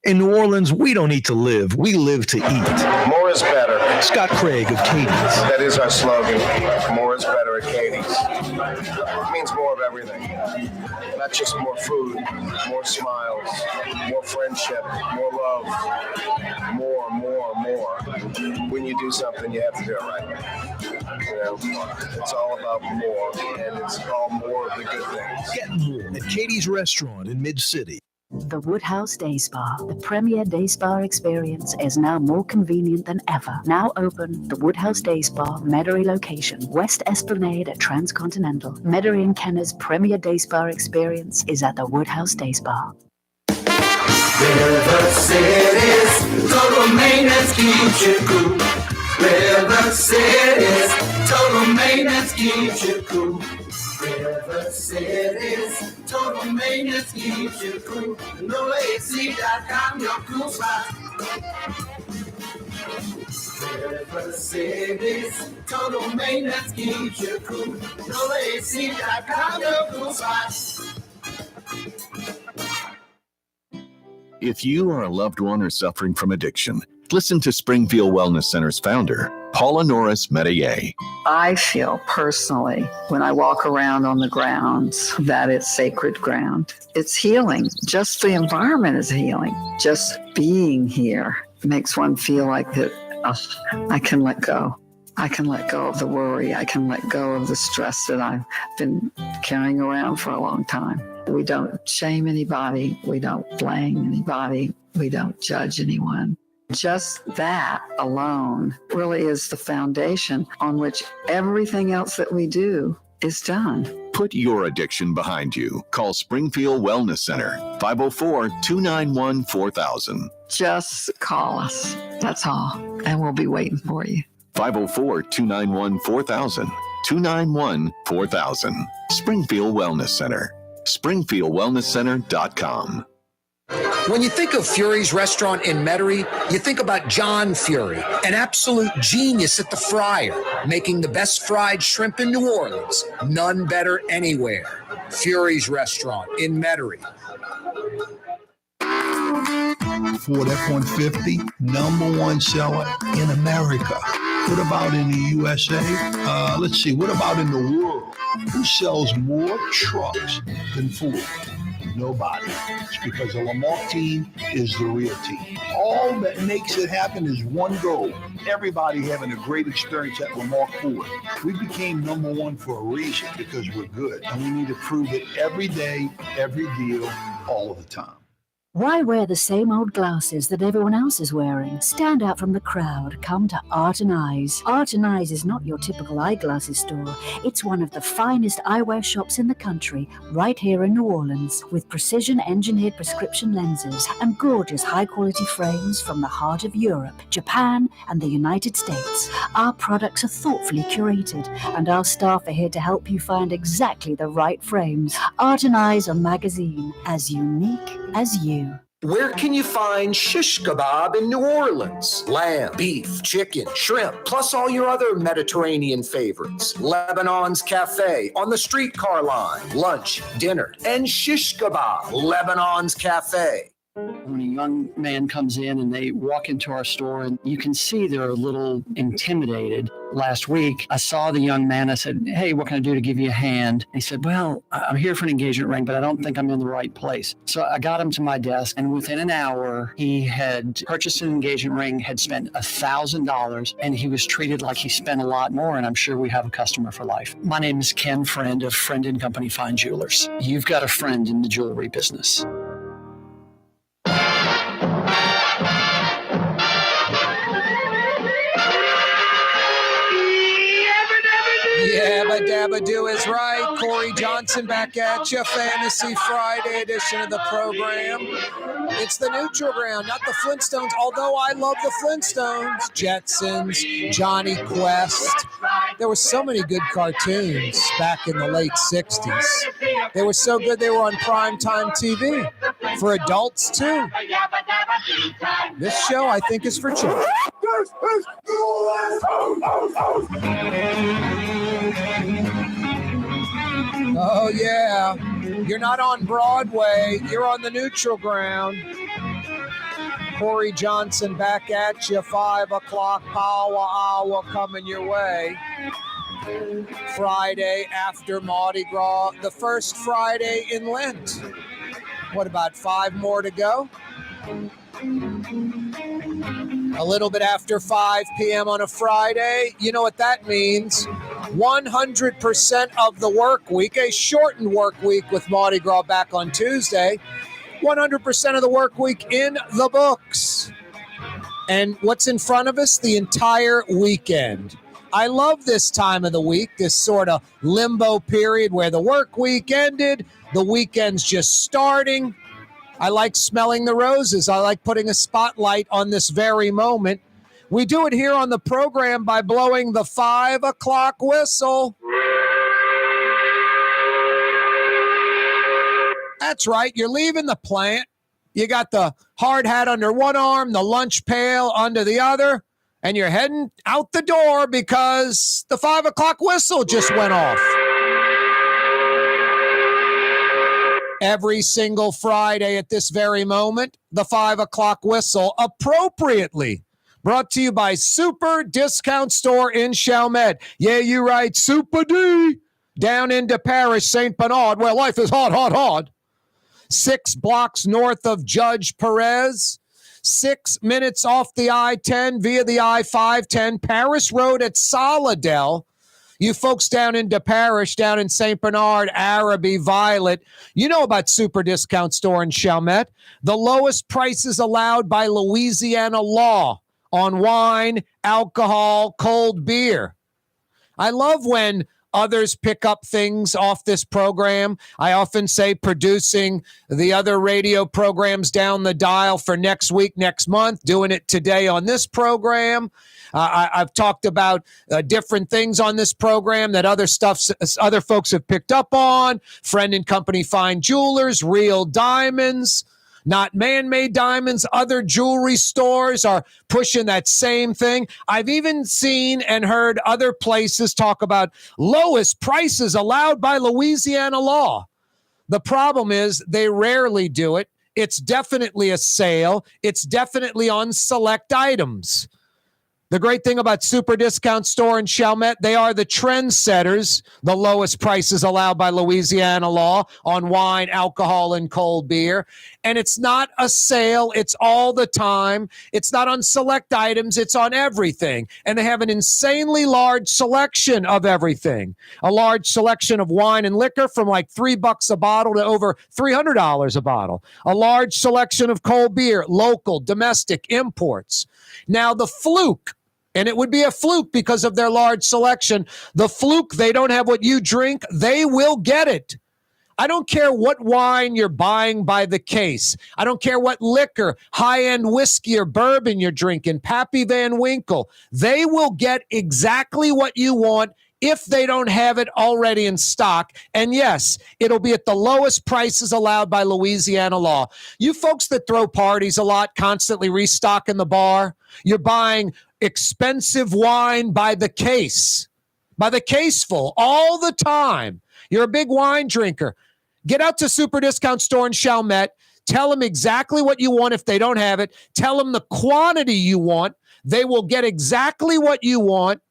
In New Orleans, we don't eat to live, we live to eat. More is better. Scott Craig of Katie's. That is our slogan. More is better at Katie's. It means more of everything. Not just more food, more smiles, more friendship, more love, more. When you do something, you have to do it right. You know, it's all about more, and it's all more of the good things. Get more at Katie's Restaurant in Mid-City. The Woodhouse Day Spa, the premier day spa experience, is now more convenient than ever. Now open, the Woodhouse Day Spa, Metairie location, West Esplanade at Transcontinental. Metairie and Kenner's premier day spa experience is at the Woodhouse Day Spa. River Cities, total maintenance keeps you cool. River Cities, total maintenance keeps you cool. River Cities, total maintenance keeps you cool. NOLAAC.com, your cool spot. River Cities, total maintenance keeps you cool. NOLAAC.com, your cool spot. If you or a loved one are suffering from addiction, listen to Springfield Wellness Center's founder, Paula Norris Metier. I feel personally, when I walk around on the grounds, that it's sacred ground. It's healing. Just the environment is healing. Just being here makes one feel like that. I can let go. I can let go of the worry. I can let go of the stress that I've been carrying around for a long time. We don't shame anybody. We don't blame anybody. We don't judge anyone. Just that alone really is the foundation on which everything else that we do is done. Put your addiction behind you. Call Springfield Wellness Center, 504-291-4000. Just call us. That's all. And we'll be waiting for you. 504-291-4000. 291-4000. Springfield Wellness Center. SpringfieldWellnessCenter.com. When you think of Fury's restaurant in Metairie, you think about John Fury, an absolute genius at the fryer, making the best fried shrimp in New Orleans. None better anywhere. Fury's restaurant in Metairie. Ford F-150, #1 seller in America. What about in the USA? Let's see, what about in the world? Who sells more trucks than Ford? Nobody. It's because the Lamarck team is the real team. All that makes it happen is one goal. Everybody having a great experience at Lamarck Ford. We became #1 for a reason, because we're good. And we need to prove it every day, every deal, all of the time. Why wear the same old glasses that everyone else is wearing? Stand out from the crowd. Come to Art and Eyes. Art and Eyes is not your typical eyeglasses store. It's one of the finest eyewear shops in the country, right here in New Orleans, with precision-engineered prescription lenses and gorgeous high-quality frames from the heart of Europe, Japan, and the United States. Our products are thoughtfully curated, and our staff are here to help you find exactly the right frames. Art and Eyes, a magazine as unique as you. Where can you find shish kebab in New Orleans? Lamb, beef, chicken, shrimp, plus all your other Mediterranean favorites. Lebanon's Cafe on the streetcar line. Lunch, dinner, and shish kebab. Lebanon's Cafe. When a young man comes in and they walk into our store, and you can see they're a little intimidated. Last week, I saw the young man. I said, "Hey, what can I do to give you a hand?" He said, "Well, I'm here for an engagement ring, but I don't think I'm in the right place." So I got him to my desk, and within an hour, he had purchased an engagement ring, had spent $1,000, and he was treated like he spent a lot more, and I'm sure we have a customer for life. My name is Ken Friend of Friend & Company Fine Jewelers. You've got a friend in the jewelry business. Yabba Dabba Do is right. Corey Johnson back at you. Fantasy Friday edition of the program. It's the neutral ground, not the Flintstones, although I love the Flintstones. Jetsons, Johnny Quest. There were so many good cartoons back in the late 60s. They were so good they were on primetime TV. For adults, too. This show, I think, is for children. Oh, yeah. You're not on Broadway. You're on the neutral ground. Corey Johnson back at you. 5 o'clock power hour coming your way. Friday after Mardi Gras. The first Friday in Lent. What, about 5 more to go? A little bit after 5 p.m. on a Friday. You know what that means. 100% of the work week, a shortened work week with Mardi Gras back on Tuesday. 100% of the work week in the books. And what's in front of us? The entire weekend. I love this time of the week, this sort of limbo period where the work week ended, the weekend's just starting. I like smelling the roses. I like putting a spotlight on this very moment. We do it here on the program by blowing the 5 o'clock whistle. That's right. You're leaving the plant. You got the hard hat under one arm, the lunch pail under the other, and you're heading out the door because the 5 o'clock whistle just went off. Every single Friday at this very moment, the 5 o'clock whistle, appropriately brought to you by Super Discount Store in Chalmette. Yeah, you're right, Super D, down into Parish, St. Bernard, where life is hard, hard, hard. 6 blocks north of Judge Perez, 6 minutes off the I-10 via the I-510, Paris Road at Soledad. You folks down in DeParish, down in St. Bernard, Araby, Violet, you know about Super Discount Store in Chalmette. The lowest prices allowed by Louisiana law on wine, alcohol, cold beer. I love when others pick up things off this program. I often say producing the other radio programs down the dial for next week, next month, doing it today on this program. I've talked about different things on this program that other folks have picked up on. Friend and Company Fine Jewelers, Real Diamonds, not man-made diamonds. Other jewelry stores are pushing that same thing. I've even seen and heard other places talk about lowest prices allowed by Louisiana law. The problem is they rarely do it. It's definitely a sale. It's definitely on select items. The great thing about Super Discount Store in Chalmette, they are the trendsetters. The lowest prices allowed by Louisiana law on wine, alcohol, and cold beer. And it's not a sale. It's all the time. It's not on select items. It's on everything. And they have an insanely large selection of everything. A large selection of wine and liquor from like $3 a bottle to over $300 a bottle. A large selection of cold beer, local, domestic, imports. Now, the fluke, and it would be a fluke because of their large selection. The fluke, they don't have what you drink. They will get it. I don't care what wine you're buying by the case. I don't care what liquor, high-end whiskey or bourbon you're drinking, Pappy Van Winkle. They will get exactly what you want if they don't have it already in stock. And yes, it'll be at the lowest prices allowed by Louisiana law. You folks that throw parties a lot, constantly restocking the bar, you're buying expensive wine by the caseful, all the time. You're a big wine drinker. Get out to Super Discount Store in Chalmette. Tell them exactly what you want if they don't have it. Tell them the quantity you want. They will get exactly what you want,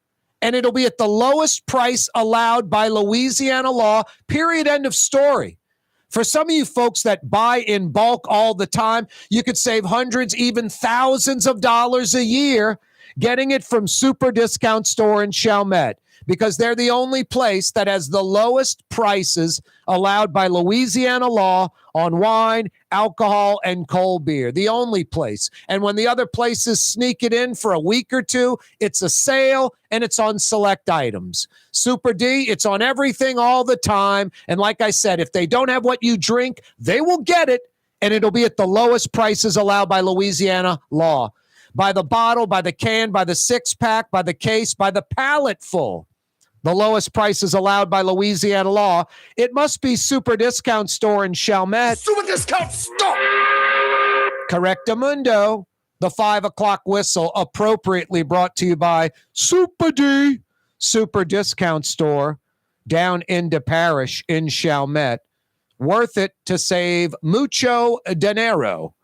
and it'll be at the lowest price allowed by Louisiana law, period, end of story. For some of you folks that buy in bulk all the time, you could save hundreds, even thousands of dollars a year getting it from Super Discount Store in Chalmette, because they're the only place that has the lowest prices allowed by Louisiana law on wine, alcohol, and cold beer. The only place. And when the other places sneak it in for a week or two, it's a sale and it's on select items. Super D, it's on everything all the time. And like I said, if they don't have what you drink, they will get it, and it'll be at the lowest prices allowed by Louisiana law. By the bottle, by the can, by the six-pack, by the case, by the pallet full. The lowest prices allowed by Louisiana law. It must be Super Discount Store in Chalmette. Super Discount Store! Correctamundo. The 5 o'clock whistle, appropriately brought to you by Super D. Super Discount Store down into Parish in Chalmette. Worth it to save mucho dinero.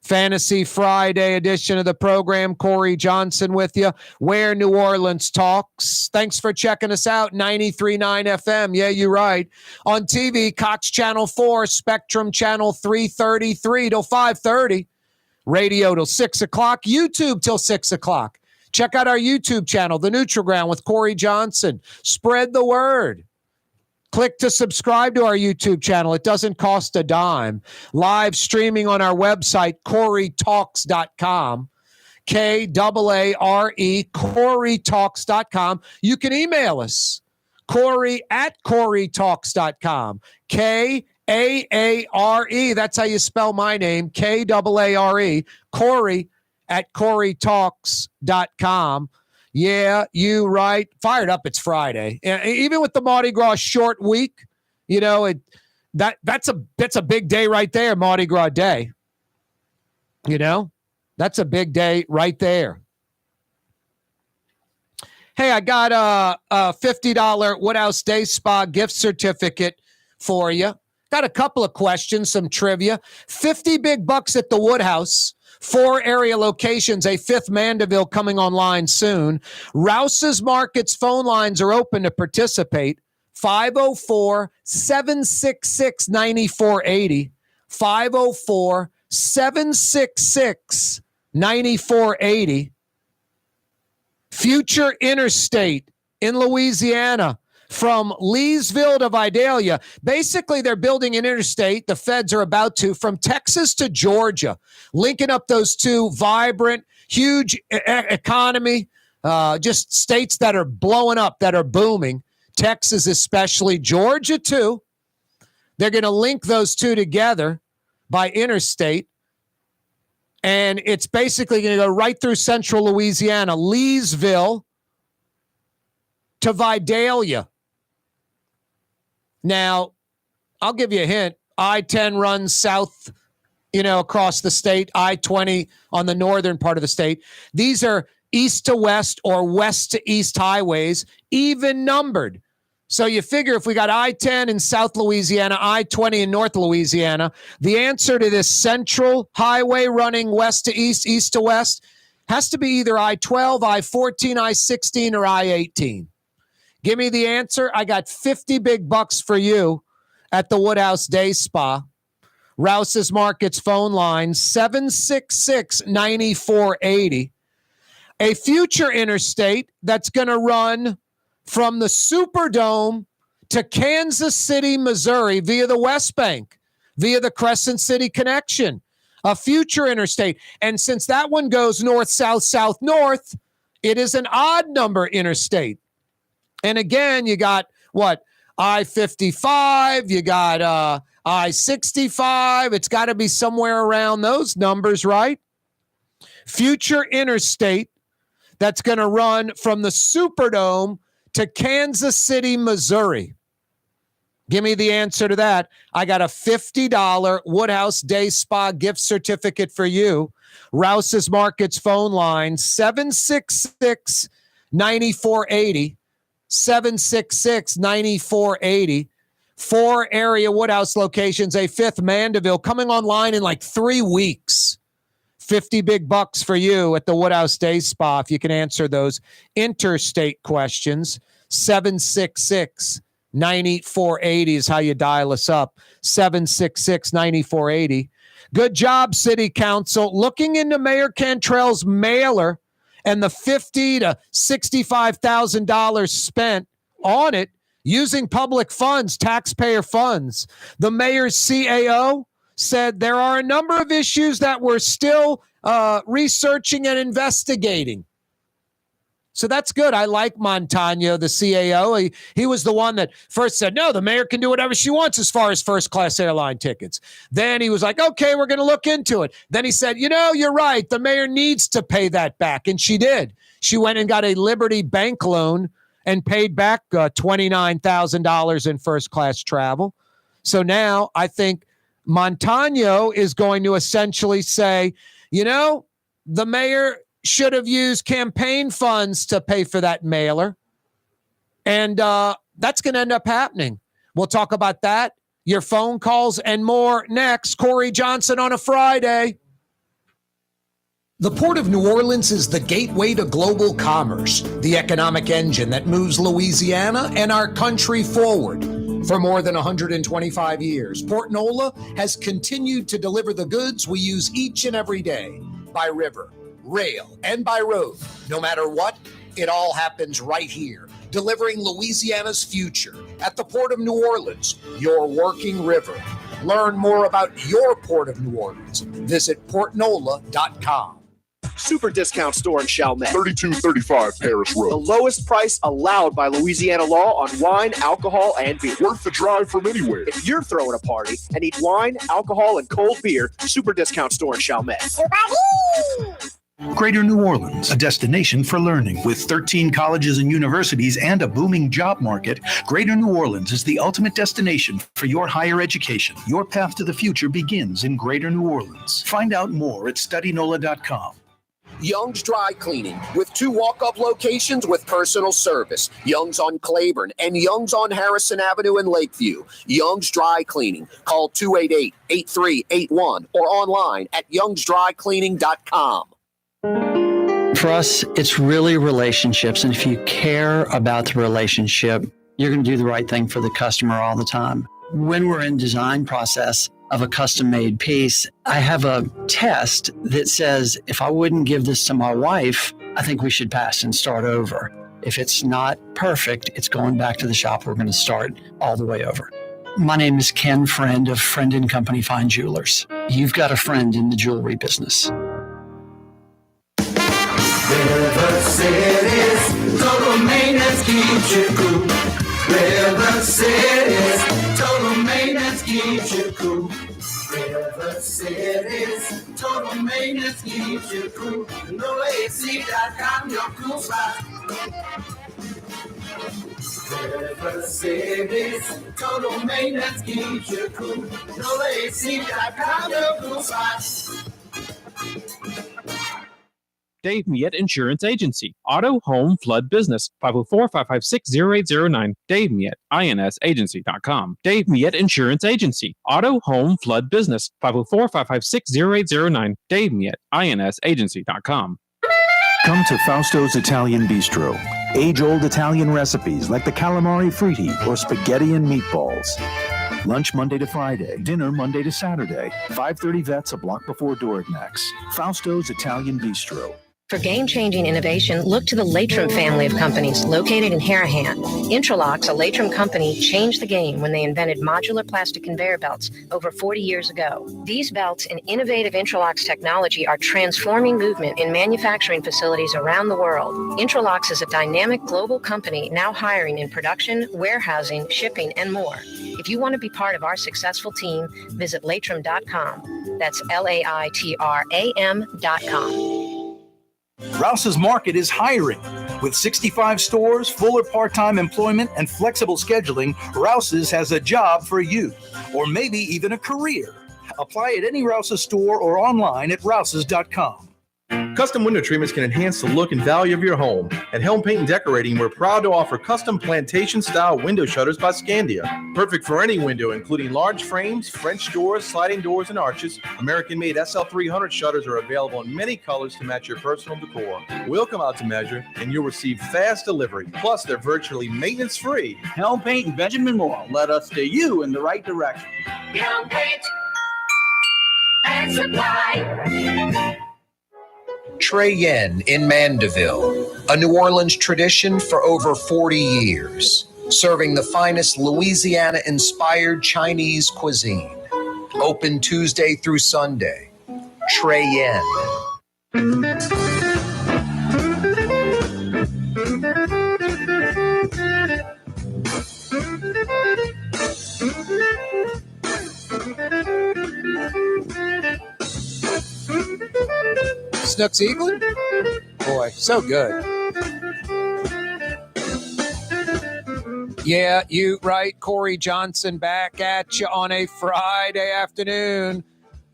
Fantasy Friday edition of the program. Corey Johnson with you. Where New Orleans Talks. Thanks for checking us out. 93.9 FM. Yeah, you're right. On TV, Cox Channel 4, Spectrum Channel 333 till 5:30. Radio till 6 o'clock. YouTube till 6 o'clock. Check out our YouTube channel, The Neutral Ground with Corey Johnson. Spread the word. Click to subscribe to our YouTube channel. It doesn't cost a dime. Live streaming on our website, KaareTalks.com. K-A-A-R-E, KaareTalks.com. You can email us, Corey@KaareTalks.com. K-A-A-R-E. That's how you spell my name, K-A-A-R-E, Corey@KaareTalks.com. Yeah, you right. Fired up. It's Friday. Even with the Mardi Gras short week, you know, that's a big day right there, Mardi Gras Day. You know, that's a big day right there. Hey, I got a $50 Woodhouse Day Spa gift certificate for you. Got a couple of questions, some trivia. 50 big bucks at the Woodhouse. 4 area locations, a 5th Mandeville coming online soon. Rouse's Market's phone lines are open to participate. 504-766-9480. 504-766-9480. Future Interstate in Louisiana. From Leesville to Vidalia. Basically, they're building an interstate. The feds are about to, from Texas to Georgia, linking up those two vibrant, huge economy, just states that are blowing up, that are booming. Texas especially, Georgia too. They're going to link those two together by interstate. And it's basically going to go right through central Louisiana, Leesville to Vidalia. Now, I'll give you a hint. I-10 runs south, across the state. I-20 on the northern part of the state. These are east to west or west to east highways, even numbered. So you figure if we got I-10 in South Louisiana, I-20 in North Louisiana, the answer to this central highway running west to east, east to west, Has to be either I-12, I-14, I-16, or I-18. Give me the answer. I got 50 big bucks for you at the Woodhouse Day Spa. Rouse's Markets phone line, 766-9480. A future interstate that's going to run from the Superdome to Kansas City, Missouri via the West Bank, via the Crescent City connection. A future interstate. And since that one goes north, south, south, north, it is an odd number interstate. And again, you got what? I-55, you got I-65. It's got to be somewhere around those numbers, right? Future interstate that's going to run from the Superdome to Kansas City, Missouri. Give me the answer to that. I got a $50 Woodhouse Day Spa gift certificate for you. Rouse's Markets phone line, 766-9480. 766-9480. 4 area Woodhouse locations, a 5th Mandeville, coming online in like 3 weeks. 50 big bucks for you at the Woodhouse Day Spa if you can answer those interstate questions. 766-9480 is how you dial us up. 766-9480. Good job, City Council. Looking into Mayor Cantrell's mailer and the $50,000 to $65,000 spent on it using public funds, taxpayer funds. The mayor's CAO said there are a number of issues that we're still researching and investigating. So that's good. I like Montano, the CAO. He was the one that first said, no, the mayor can do whatever she wants as far as first-class airline tickets. Then he was like, okay, we're going to look into it. Then he said, you're right. The mayor needs to pay that back. And she did. She went and got a Liberty bank loan and paid back $29,000 in first-class travel. So now I think Montano is going to essentially say, the mayor should have used campaign funds to pay for that mailer. And that's going to end up happening. We'll talk about that, your phone calls, and more next. Corey Johnson on a Friday. The Port of New Orleans is the gateway to global commerce, the economic engine that moves Louisiana and our country forward. For more than 125 years, Port NOLA has continued to deliver the goods we use each and every day by river, rail, and by road. No matter what, it all happens right here, delivering Louisiana's future at the Port of New Orleans, your working river. Learn more about your Port of New Orleans. Visit portnola.com. Super discount store in Chalmette. 3235 Paris Road. The lowest price allowed by Louisiana law on wine, alcohol, and beer. Worth the drive from anywhere. If you're throwing a party and need wine, alcohol, and cold beer, super discount store in Chalmette. Greater New Orleans, a destination for learning. With 13 colleges and universities and a booming job market, Greater New Orleans is the ultimate destination for your higher education. Your path to the future begins in Greater New Orleans. Find out more at studynola.com. Young's Dry Cleaning, with 2 walk-up locations with personal service. Young's on Claiborne and Young's on Harrison Avenue in Lakeview. Young's Dry Cleaning. Call 288-8381 or online at youngsdrycleaning.com. For us, it's really relationships. And if you care about the relationship, you're going to do the right thing for the customer all the time. When we're in design process of a custom-made piece, I have a test that says, if I wouldn't give this to my wife, I think we should pass and start over. If it's not perfect, it's going back to the shop. We're going to start all the way over. My name is Ken Friend of Friend & Company Fine Jewelers. You've got a friend in the jewelry business. River City's total maintenance keeps you cool. River City's total maintenance keeps you cool. River City's total maintenance keeps you cool. NOLAAC.com, your cool spot. River City's total maintenance keeps you cool. NOLAAC.com, your cool spot. Dave Miette Insurance Agency. Auto, home, flood, business. 504-556-0809. Dave Miette, INSagency.com. Dave Miette Insurance Agency. Auto, home, flood, business. 504-556-0809. Dave Miette, INSagency.com. Come to Fausto's Italian Bistro. Age-old Italian recipes like the calamari fritti or spaghetti and meatballs. Lunch Monday to Friday. Dinner Monday to Saturday. 530 Vets, a block before Dorignax. Fausto's Italian Bistro. For game-changing innovation, look to the Latrim family of companies located in Harahan. Intralocks, a Latrim company, changed the game when they invented modular plastic conveyor belts over 40 years ago. These belts and innovative Intralocks technology are transforming movement in manufacturing facilities around the world. Intralocks is a dynamic global company now hiring in production, warehousing, shipping, and more. If you want to be part of our successful team, visit Latrim.com. That's LAITRAM.com. Rouse's Market is hiring. With 65 stores, full or part-time employment, and flexible scheduling, Rouse's has a job for you, or maybe even a career. Apply at any Rouse's store or online at rouses.com. Custom window treatments can enhance the look and value of your home. At Helm Paint and Decorating, we're proud to offer custom plantation-style window shutters by Scandia. Perfect for any window, including large frames, French doors, sliding doors, and arches. American-made SL300 shutters are available in many colors to match your personal decor. We'll come out to measure, and you'll receive fast delivery. Plus, they're virtually maintenance-free. Helm Paint and Benjamin Moore. Let us steer you in the right direction. Helm Paint and Supply. Trey Yen in Mandeville, a New Orleans tradition for over 40 years, serving the finest Louisiana-inspired Chinese cuisine. Open Tuesday through Sunday. Trey Yen. Snooks Eaglin? Boy, so good. Yeah, you right. Corey Johnson back at you on a Friday afternoon,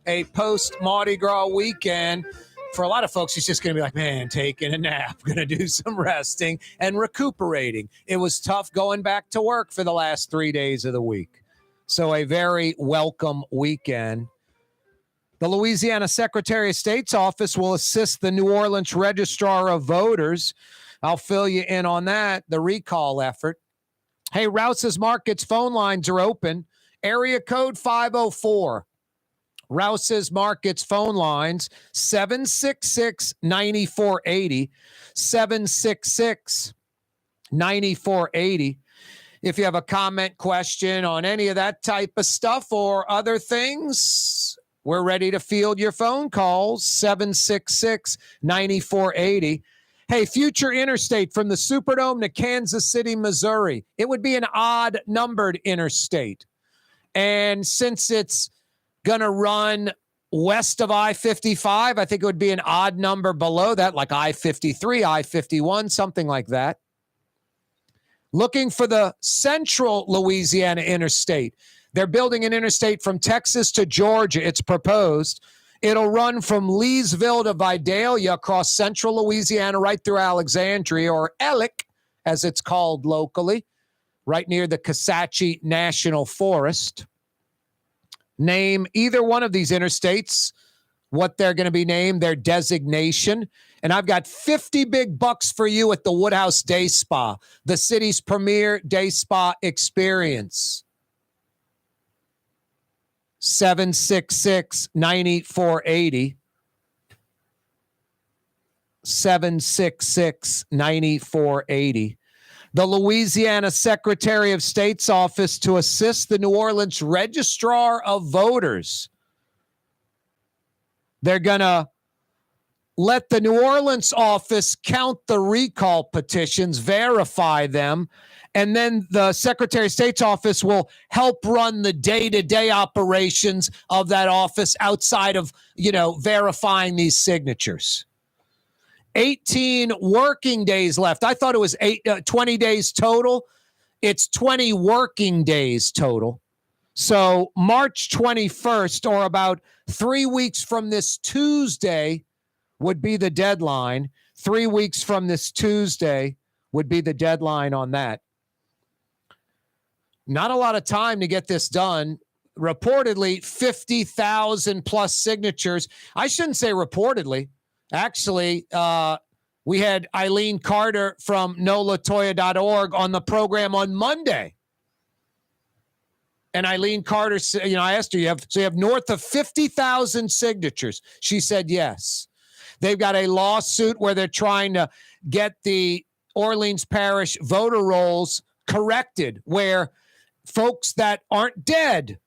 a post-Mardi Gras weekend. For a lot of folks, it's just going to be like, man, taking a nap, going to do some resting and recuperating. It was tough going back to work for the last 3 days of the week. So a very welcome weekend. The Louisiana Secretary of State's office will assist the New Orleans Registrar of Voters. I'll fill you in on that, the recall effort. Hey, Rouse's Market's phone lines are open. Area code 504. Rouse's Market's phone lines, 766-9480, 766-9480. If you have a comment, question on any of that type of stuff or other things, we're ready to field your phone calls, 766-9480. Hey, future interstate from the Superdome to Kansas City, Missouri. It would be an odd-numbered interstate. And since it's going to run west of I-55, I think it would be an odd number below that, like I-53, I-51, something like that. Looking for the central Louisiana interstate. They're building an interstate from Texas to Georgia. It's proposed. It'll run from Leesville to Vidalia across central Louisiana right through Alexandria, or Ellick, as it's called locally, right near the Kisatchie National Forest. Name either one of these interstates, what they're going to be named, their designation. And I've got 50 big bucks for you at the Woodhouse Day Spa, the city's premier day spa experience. 766-9480. 766-9480. The Louisiana Secretary of State's office to assist the New Orleans Registrar of Voters. They're going to let the New Orleans office count the recall petitions, verify them, and then the Secretary of State's office will help run the day-to-day operations of that office outside of, verifying these signatures. 18 working days left. I thought it was 20 days total. It's 20 working days total. So March 21st, or about 3 weeks from this Tuesday, would be the deadline. 3 weeks from this Tuesday would be the deadline on that. Not a lot of time to get this done. Reportedly, 50,000 plus signatures. I shouldn't say reportedly. Actually, We had Eileen Carter from NOLAToya.org on the program on Monday. And Eileen Carter, I asked her, you have north of 50,000 signatures. She said yes. They've got a lawsuit where they're trying to get the Orleans Parish voter rolls corrected, where folks that aren't dead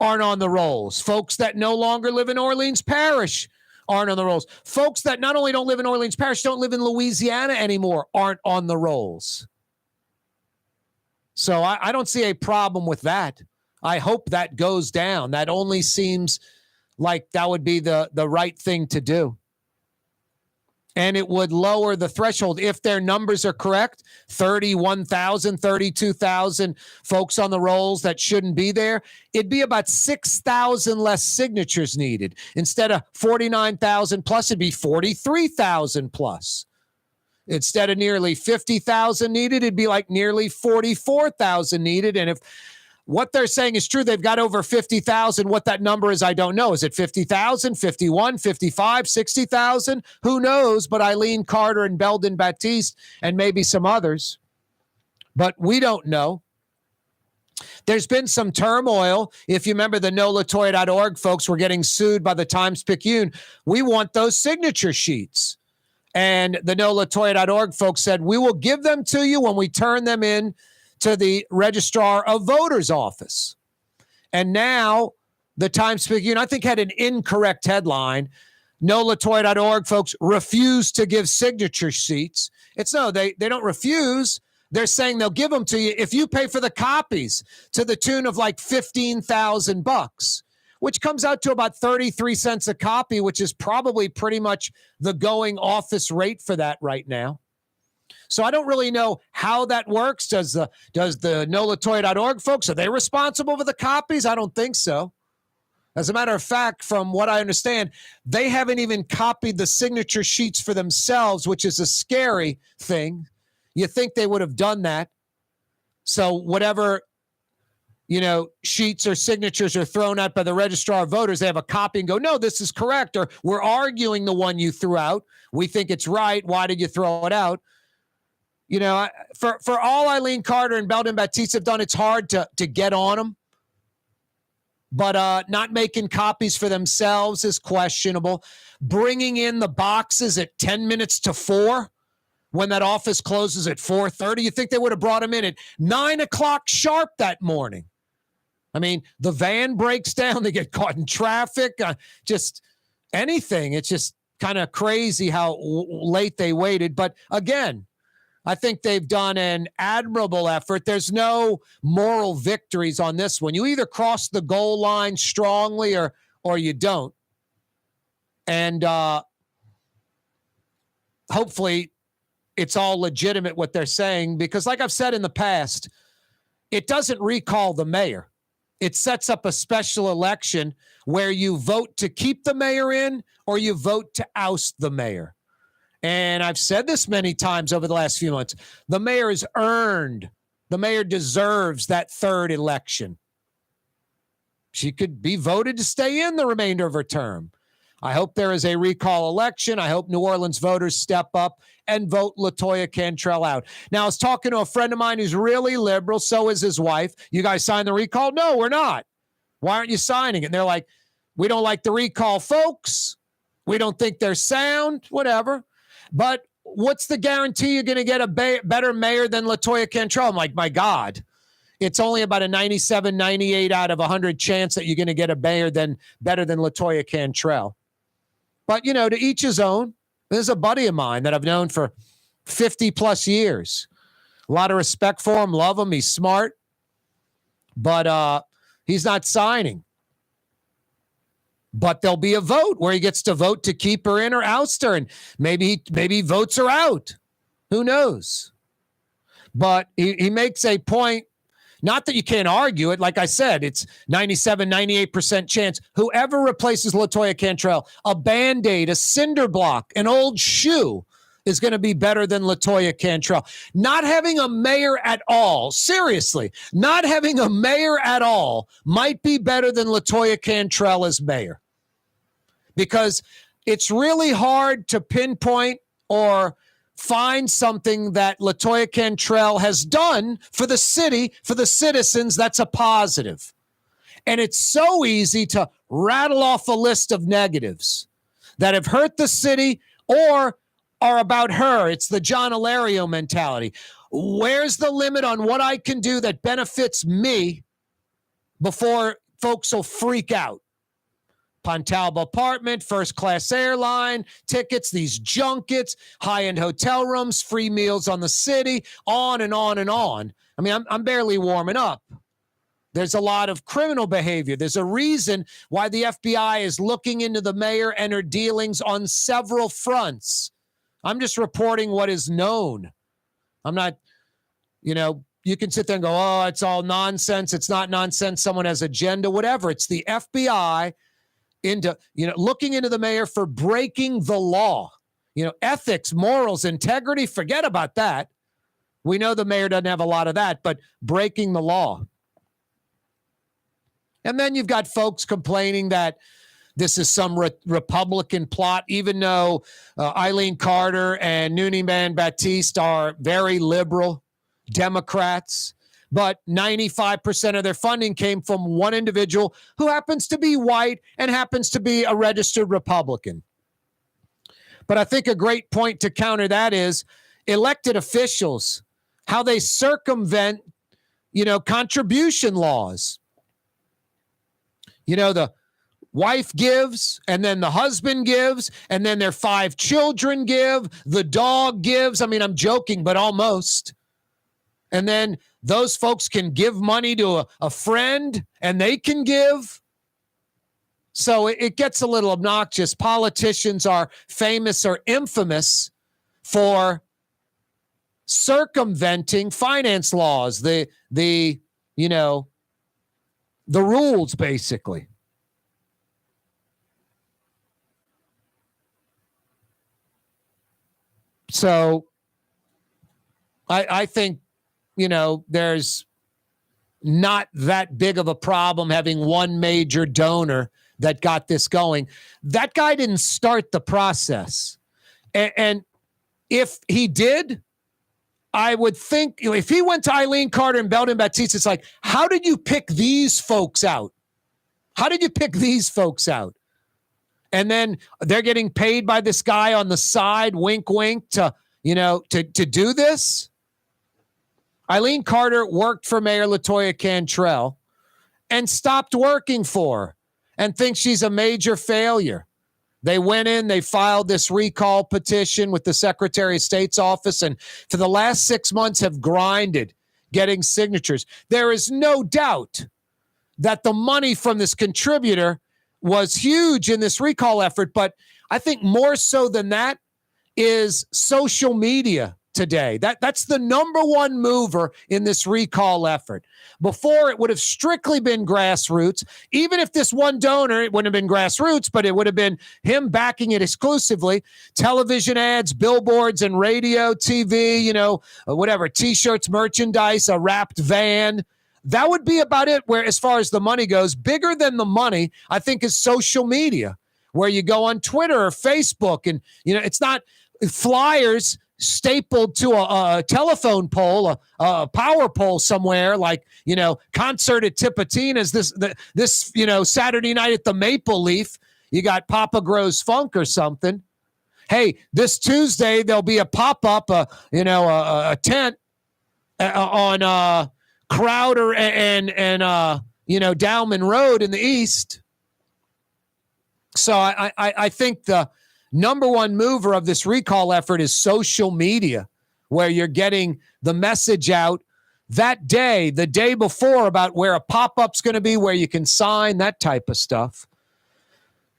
aren't on the rolls. Folks that no longer live in Orleans Parish aren't on the rolls. Folks that not only don't live in Orleans Parish, don't live in Louisiana anymore, aren't on the rolls. So I don't see a problem with that. I hope that goes down. That only seems like that would be the right thing to do. And it would lower the threshold if their numbers are correct. 31,000, 32,000 folks on the rolls that shouldn't be there. It'd be about 6,000 less signatures needed. Instead of 49,000 plus, it'd be 43,000 plus. Instead of nearly 50,000 needed, it'd be like nearly 44,000 needed. And if what they're saying is true, they've got over 50,000. What that number is, I don't know. Is it 50,000, 51, 55, 60,000? Who knows? But Eileen Carter and Belden Baptiste and maybe some others. But we don't know. There's been some turmoil. If you remember, the NOLAToya.org folks were getting sued by the Times-Picayune. We want those signature sheets. And the NOLAToya.org folks said, we will give them to you when we turn them in to the Registrar of Voters office. And now the Times-Picayune, I think, had an incorrect headline. NOLAToya.org folks refuse to give signature sheets. It's no, they don't refuse. They're saying they'll give them to you if you pay for the copies to the tune of like $15,000, which comes out to about 33 cents a copy, which is probably pretty much the going office rate for that right now. So I don't really know how that works. Does the NOLAToya.org folks, are they responsible for the copies? I don't think so. As a matter of fact, from what I understand, they haven't even copied the signature sheets for themselves, which is a scary thing. You think they would have done that. So whatever, sheets or signatures are thrown out by the Registrar of Voters, they have a copy and go, no, this is correct. Or we're arguing the one you threw out. We think it's right. Why did you throw it out? For all Eileen Carter and Belden Baptiste have done, it's hard to get on them. But not making copies for themselves is questionable. Bringing in the boxes at 10 minutes to 4 when that office closes at 4:30, you think they would have brought them in at 9 o'clock sharp that morning? I mean, the van breaks down. They get caught in traffic. Just anything. It's just kind of crazy how late they waited. But again, I think they've done an admirable effort. There's no moral victories on this one. You either cross the goal line strongly or you don't. And hopefully it's all legitimate what they're saying, because like I've said in the past, it doesn't recall the mayor. It sets up a special election where you vote to keep the mayor in or you vote to oust the mayor. And I've said this many times over the last few months. The mayor is earned. The mayor deserves that third election. She could be voted to stay in the remainder of her term. I hope there is a recall election. I hope New Orleans voters step up and vote LaToya Cantrell out. Now, I was talking to a friend of mine who's really liberal. So is his wife. You guys sign the recall? No, we're not. Why aren't you signing it? And they're like, we don't like the recall folks. We don't think they're sound, whatever. But what's the guarantee you're going to get a better mayor than LaToya Cantrell? I'm like, my God, it's only about a 97, 98 out of 100 chance that you're going to get a mayor better than LaToya Cantrell. But, to each his own. There's a buddy of mine that I've known for 50 plus years. A lot of respect for him, love him. He's smart, but he's not signing. But there'll be a vote where he gets to vote to keep her in or oust her, and maybe he votes her out. Who knows? But he makes a point, not that you can't argue it. Like I said, it's 97, 98% chance. Whoever replaces LaToya Cantrell, a Band-Aid, a cinder block, an old shoe, is going to be better than LaToya Cantrell. Not having a mayor at all, seriously, not having a mayor at all might be better than LaToya Cantrell as mayor. Because it's really hard to pinpoint or find something that LaToya Cantrell has done for the city, for the citizens, that's a positive. And it's so easy to rattle off a list of negatives that have hurt the city or are about her. It's the John Ilario mentality. Where's the limit on what I can do that benefits me before folks will freak out? Pontalba apartment, first-class airline, tickets, these junkets, high-end hotel rooms, free meals on the city, on and on and on. I mean, I'm barely warming up. There's a lot of criminal behavior. There's a reason why the FBI is looking into the mayor and her dealings on several fronts. I'm just reporting what is known. I'm not, you can sit there and go, oh, it's all nonsense. It's not nonsense. Someone has agenda, whatever. It's the FBI looking into the mayor for breaking the law. Ethics, morals, integrity, forget about that. We know the mayor doesn't have a lot of that, but breaking the law. And then you've got folks complaining that this is some Republican plot, even though Eileen Carter and Noonan Baptiste are very liberal Democrats. But 95% of their funding came from one individual who happens to be white and happens to be a registered Republican. But I think a great point to counter that is elected officials, how they circumvent, contribution laws. The wife gives, and then the husband gives, and then their 5 children give, the dog gives. I mean, I'm joking, but almost. And then those folks can give money to a friend, and they can give. So it gets a little obnoxious. Politicians are famous or infamous for circumventing finance laws, the rules, basically. So I think, there's not that big of a problem having one major donor that got this going. That guy didn't start the process. And if he did, I would think, if he went to Eileen Carter and Belden Baptiste, it's like, how did you pick these folks out? How did you pick these folks out? And then they're getting paid by this guy on the side, wink, wink, to do this. Eileen Carter worked for Mayor LaToya Cantrell and stopped working for her and thinks she's a major failure. They went in, they filed this recall petition with the Secretary of State's office, and for the last 6 months have grinded getting signatures. There is no doubt that the money from this contributor was huge in this recall effort, but I think more so than that is social media today. That's the number one mover in this recall effort. Before, it would have strictly been grassroots. Even if this one donor, it wouldn't have been grassroots, but it would have been him backing it exclusively. Television ads, billboards, and radio, TV, whatever, T-shirts, merchandise, a wrapped van. That would be about it where, as far as the money goes. Bigger than the money, I think, is social media, where you go on Twitter or Facebook and, it's not flyers stapled to a telephone pole, a power pole somewhere, like, concert at Tipitina's this Saturday night at the Maple Leaf. You got Papa Grows Funk or something. Hey, this Tuesday there'll be a pop-up, a tent on Crowder and Dowman Road in the East. So I think the number one mover of this recall effort is social media, where you're getting the message out that day, the day before, about where a pop-up's going to be, where you can sign, that type of stuff.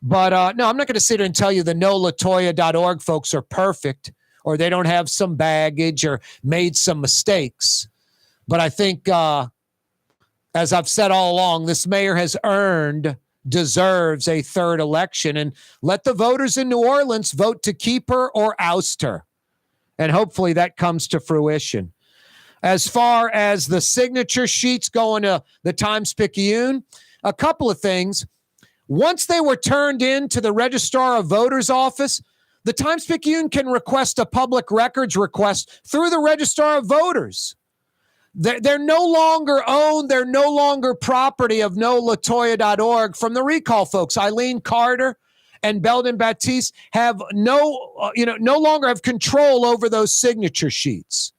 But no, I'm not going to sit here and tell you the NOLAToya.org folks are perfect, or they don't have some baggage or made some mistakes. But I think, as I've said all along, this mayor has deserves a third election, and let the voters in New Orleans vote to keep her or oust her. And hopefully that comes to fruition. As far as the signature sheets going to the Times-Picayune, a couple of things. Once they were turned in to the Registrar of Voters office, The Times-Picayune can request a public records request through the Registrar of Voters. They're no longer owned. They're no longer property of NOLATOYA.org from the recall folks. Eileen Carter and Belden Baptiste have no longer have control over those signature sheets.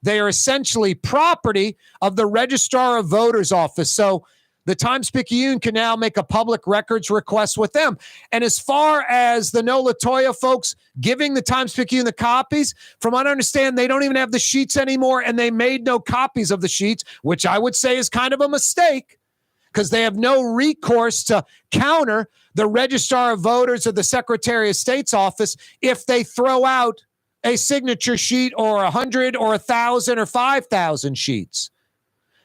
They are essentially property of the Registrar of Voters office. So the Times-Picayune can now make a public records request with them. And as far as the NOLA Toya folks giving the Times-Picayune the copies, from what I understand, they don't even have the sheets anymore, and they made no copies of the sheets, which I would say is kind of a mistake because they have no recourse to counter the Registrar of Voters or the Secretary of State's office if they throw out a signature sheet or 100 or 1,000 or 5,000 sheets.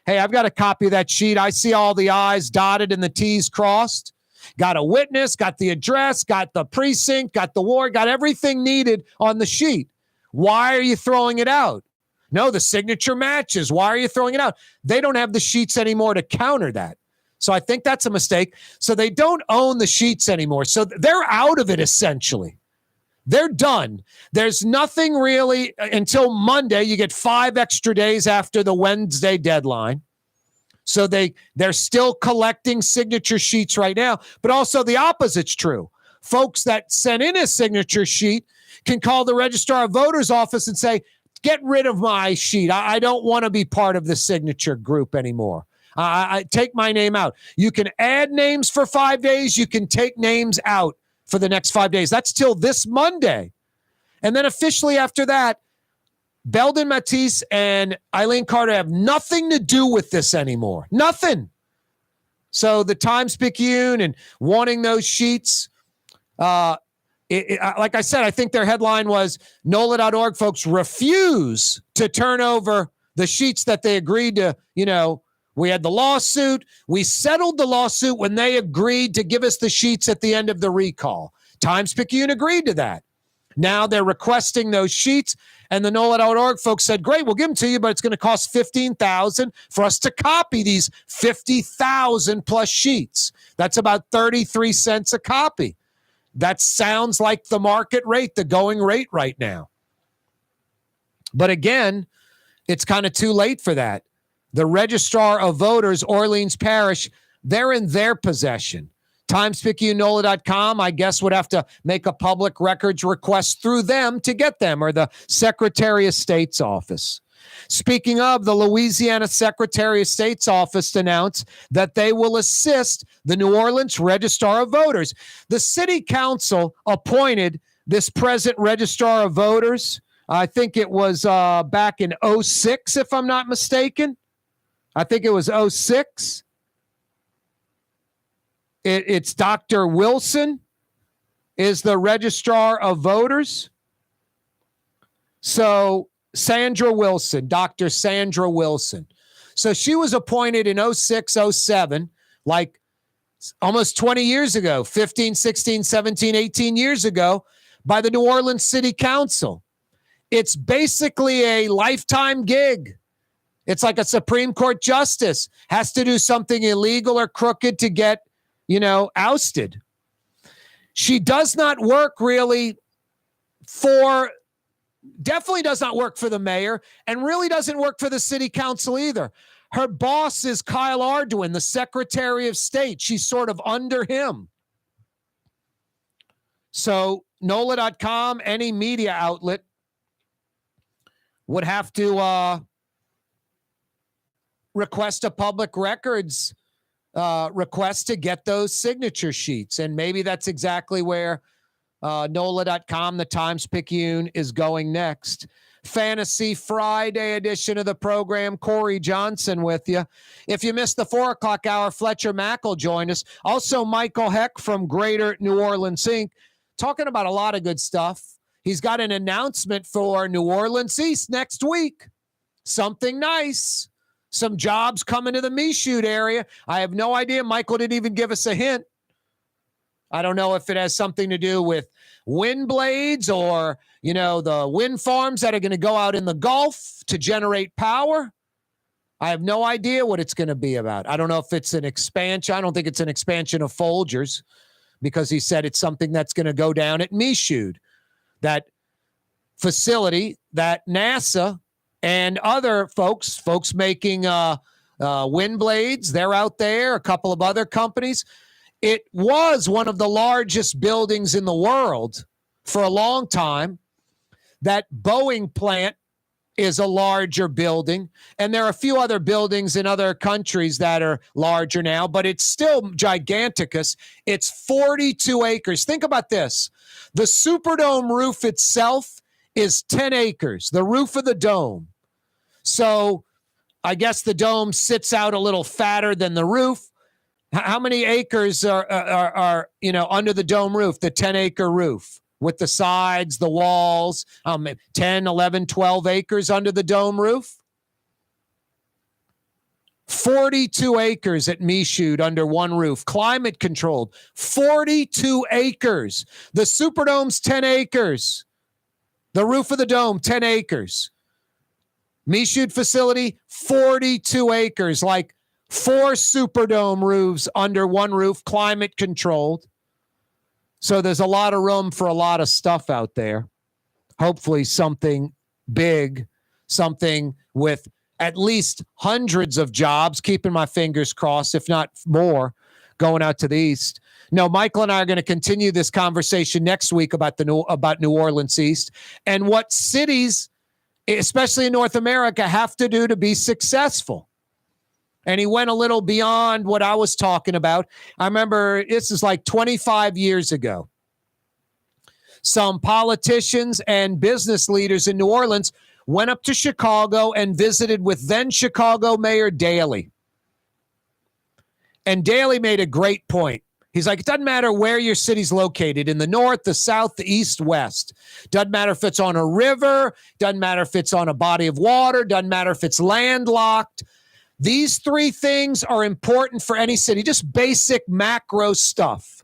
Hey, I've got a copy of that sheet. I see all the I's dotted and the T's crossed. Got a witness, got the address, got the precinct, got the ward, got everything needed on the sheet. Why are you throwing it out? No, the signature matches. Why are you throwing it out? They don't have the sheets anymore to counter that. So I think that's a mistake. So they don't own the sheets anymore. So they're out of it essentially. They're done. There's nothing really until Monday. You get 5 extra days after the Wednesday deadline. So they're still collecting signature sheets right now. But also the opposite's true. Folks that sent in a signature sheet can call the Registrar of Voters office and say, get rid of my sheet. I don't want to be part of the signature group anymore. I take my name out. You can add names for 5 days. You can take names out for the next 5 days. That's till this Monday. And then officially after that, Belden Matisse and Eileen Carter have nothing to do with this anymore. Nothing. So the Times-Picayune and wanting those sheets, like I said, I think their headline was NOLA.org folks refuse to turn over the sheets that they agreed to, we had the lawsuit. We settled the lawsuit when they agreed to give us the sheets at the end of the recall. Times-Picayune agreed to that. Now they're requesting those sheets, and the NOLA.org folks said, great, we'll give them to you, but it's going to cost $15,000 for us to copy these 50,000 plus sheets. That's about 33 cents a copy. That sounds like the market rate, the going rate right now. But again, it's kind of too late for that. The Registrar of Voters, Orleans Parish, they're in their possession. TimesPicayuneNOLA.com, I guess, would have to make a public records request through them to get them, or the Secretary of State's office. Speaking of, the Louisiana Secretary of State's office announced that they will assist the New Orleans Registrar of Voters. The city council appointed this present Registrar of Voters. I think it was back in 2006, if I'm not mistaken. I think it was 2006. It's Dr. Wilson is the Registrar of Voters. So Sandra Wilson, Dr. Sandra Wilson. So she was appointed in 2006, 2007, like almost 20 years ago, 15, 16, 17, 18 years ago, by the New Orleans City Council. It's basically a lifetime gig. It's like a Supreme Court justice has to do something illegal or crooked to get, ousted. She does not work really definitely does not work for the mayor, and really doesn't work for the city council either. Her boss is Kyle Ardoin, the Secretary of State. She's sort of under him. So NOLA.com, any media outlet, would have to request a public records request to get those signature sheets. And maybe that's exactly where NOLA.com, the Times-Picayune, is going next. Fantasy Friday edition of the program. Corey Johnson with you. If you missed the 4 o'clock hour, Fletcher Mackel joined us. Also, Michael Hecht from Greater New Orleans Inc., talking about a lot of good stuff. He's got an announcement for New Orleans East next week. Something nice. Some jobs coming to the Michoud area. I have no idea. Michael didn't even give us a hint. I don't know if it has something to do with wind blades or, the wind farms that are going to go out in the Gulf to generate power. I have no idea what it's going to be about. I don't know if it's an expansion. I don't think it's an expansion of Folgers, because he said it's something that's going to go down at Michoud. that facility that NASA and other folks making wind blades, they're out there, a couple of other companies. It was one of the largest buildings in the world for a long time. That Boeing plant is a larger building, and there are a few other buildings in other countries that are larger now, but it's still giganticus. It's 42 acres. Think about this. The Superdome roof itself is 10 acres, the roof of the dome. So I guess the dome sits out a little fatter than the roof. How many acres are under the dome roof, the 10-acre roof? With the sides, the walls, 10, 11, 12 acres under the dome roof. 42 acres at Michoud under one roof, climate controlled. 42 acres. The Superdome's 10 acres. The roof of the dome, 10 acres. Michoud facility, 42 acres, like 4 Superdome roofs under one roof, climate controlled. So there's a lot of room for a lot of stuff out there. Hopefully something big, something with at least hundreds of jobs, keeping my fingers crossed, if not more, going out to the East. No, Michael and I are going to continue this conversation next week about New Orleans East and what cities, especially in North America, have to do to be successful. And he went a little beyond what I was talking about. I remember this is like 25 years ago. Some politicians and business leaders in New Orleans went up to Chicago and visited with then Chicago Mayor Daley. And Daley made a great point. He's like, it doesn't matter where your city's located, in the north, the south, the east, west. Doesn't matter if it's on a river. Doesn't matter if it's on a body of water. Doesn't matter if it's landlocked. These 3 things are important for any city, just basic macro stuff.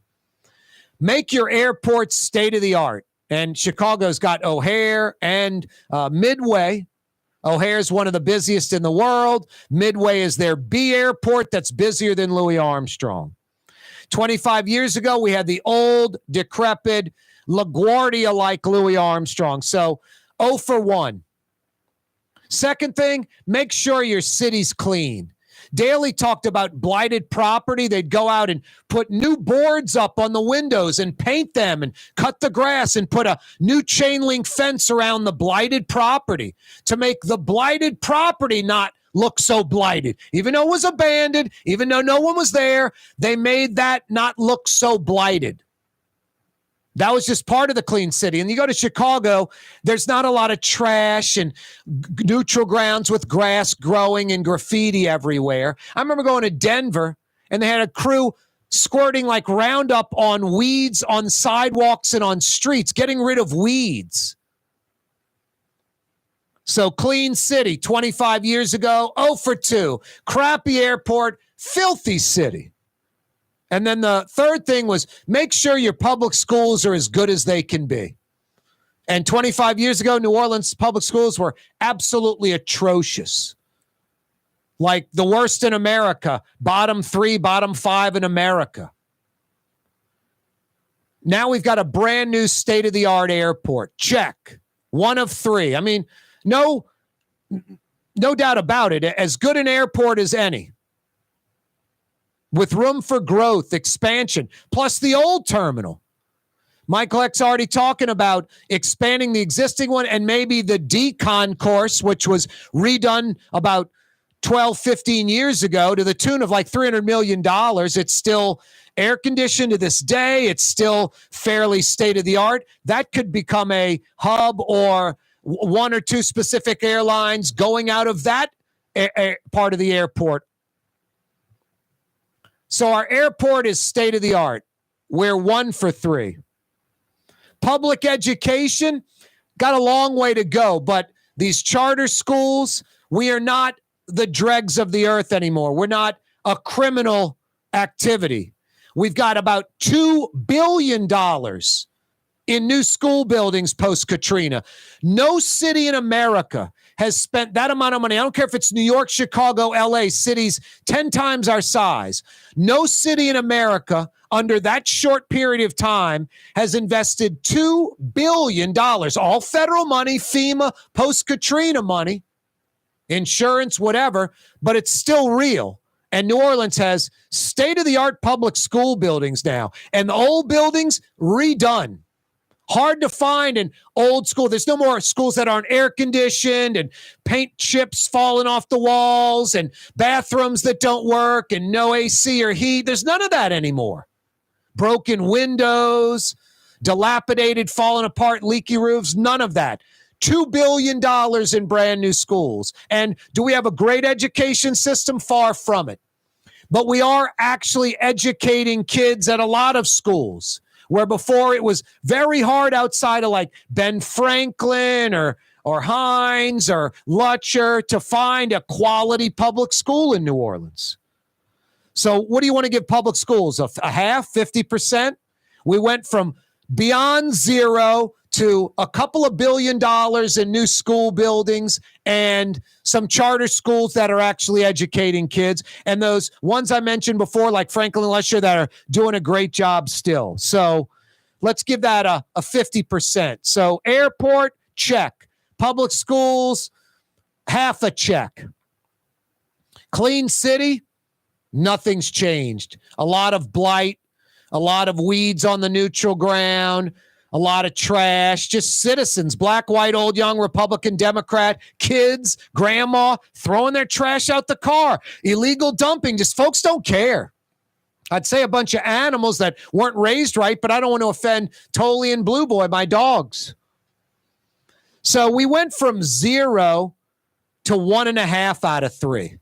Make your airport state-of-the-art. And Chicago's got O'Hare and Midway. O'Hare is one of the busiest in the world. Midway is their B airport that's busier than Louis Armstrong. 25 years ago, we had the old, decrepit, LaGuardia-like Louis Armstrong. So 0 for 1. Second thing, make sure your city's clean. Daley talked about blighted property. They'd go out and put new boards up on the windows and paint them and cut the grass and put a new chain link fence around the blighted property to make the blighted property not look so blighted. Even though it was abandoned, even though no one was there, they made that not look so blighted. That was just part of the clean city. And you go to Chicago, there's not a lot of trash and neutral grounds with grass growing and graffiti everywhere. I remember going to Denver, and they had a crew squirting like Roundup on weeds on sidewalks and on streets, getting rid of weeds. So clean city, 25 years ago, 0 for 2. Crappy airport, filthy city. And then the third thing was make sure your public schools are as good as they can be. And 25 years ago, New Orleans public schools were absolutely atrocious. Like the worst in America, bottom 3, bottom 5 in America. Now we've got a brand new state-of-the-art airport. Check. 1 of 3. I mean, no doubt about it. As good an airport as any. With room for growth, expansion, plus the old terminal. Michael Hecht's already talking about expanding the existing one and maybe the decon course, which was redone about 12, 15 years ago to the tune of like $300 million. It's still air-conditioned to this day. It's still fairly state-of-the-art. That could become a hub or 1 or 2 specific airlines going out of that part of the airport. So our airport is state-of-the-art. We're 1 for 3. Public education, got a long way to go, but these charter schools, we are not the dregs of the earth anymore. We're not a criminal activity. We've got about $2 billion in new school buildings post-Katrina. No city in America has spent that amount of money. I don't care if it's New York, Chicago, LA, cities 10 times our size. No city in America under that short period of time has invested $2 billion, all federal money, FEMA, post-Katrina money, insurance, whatever, but it's still real. And New Orleans has state-of-the-art public school buildings now, and the old buildings redone. Hard to find an old school. There's no more schools that aren't air-conditioned and paint chips falling off the walls and bathrooms that don't work and no AC or heat. There's none of that anymore. Broken windows, dilapidated, falling apart, leaky roofs, none of that. $2 billion in brand new schools. And do we have a great education system? Far from it. But we are actually educating kids at a lot of schools, where before it was very hard outside of like Ben Franklin or Hines or Lutcher to find a quality public school in New Orleans. So what do you want to give public schools? A half, 50%? We went from beyond zero to a couple of $1 billion in new school buildings and some charter schools that are actually educating kids. And those ones I mentioned before, like Franklin and Lutcher, that are doing a great job still. So let's give that a 50%. So airport, check. Public schools, half a check. Clean city, nothing's changed. A lot of blight, a lot of weeds on the neutral ground, a lot of trash, just citizens, black, white, old, young, Republican, Democrat, kids, grandma, throwing their trash out the car, illegal dumping, just folks don't care. I'd say a bunch of animals that weren't raised right, but I don't want to offend Tolly and Blue Boy, my dogs. So we went from 0 to 1.5 out of 3.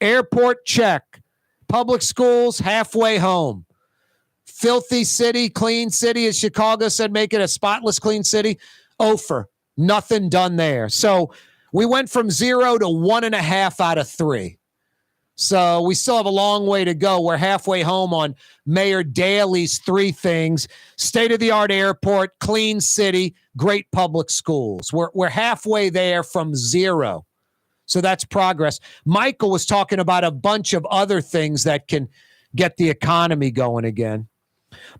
Airport, check. Public schools, halfway home. Filthy city, clean city, as Chicago said, make it a spotless, clean city. Ofer, nothing done there. So we went from 0 to 1.5 out of 3. So we still have a long way to go. We're halfway home on Mayor Daley's 3 things: state-of-the-art airport, clean city, great public schools. We're halfway there from 0. So that's progress. Michael was talking about a bunch of other things that can get the economy going again.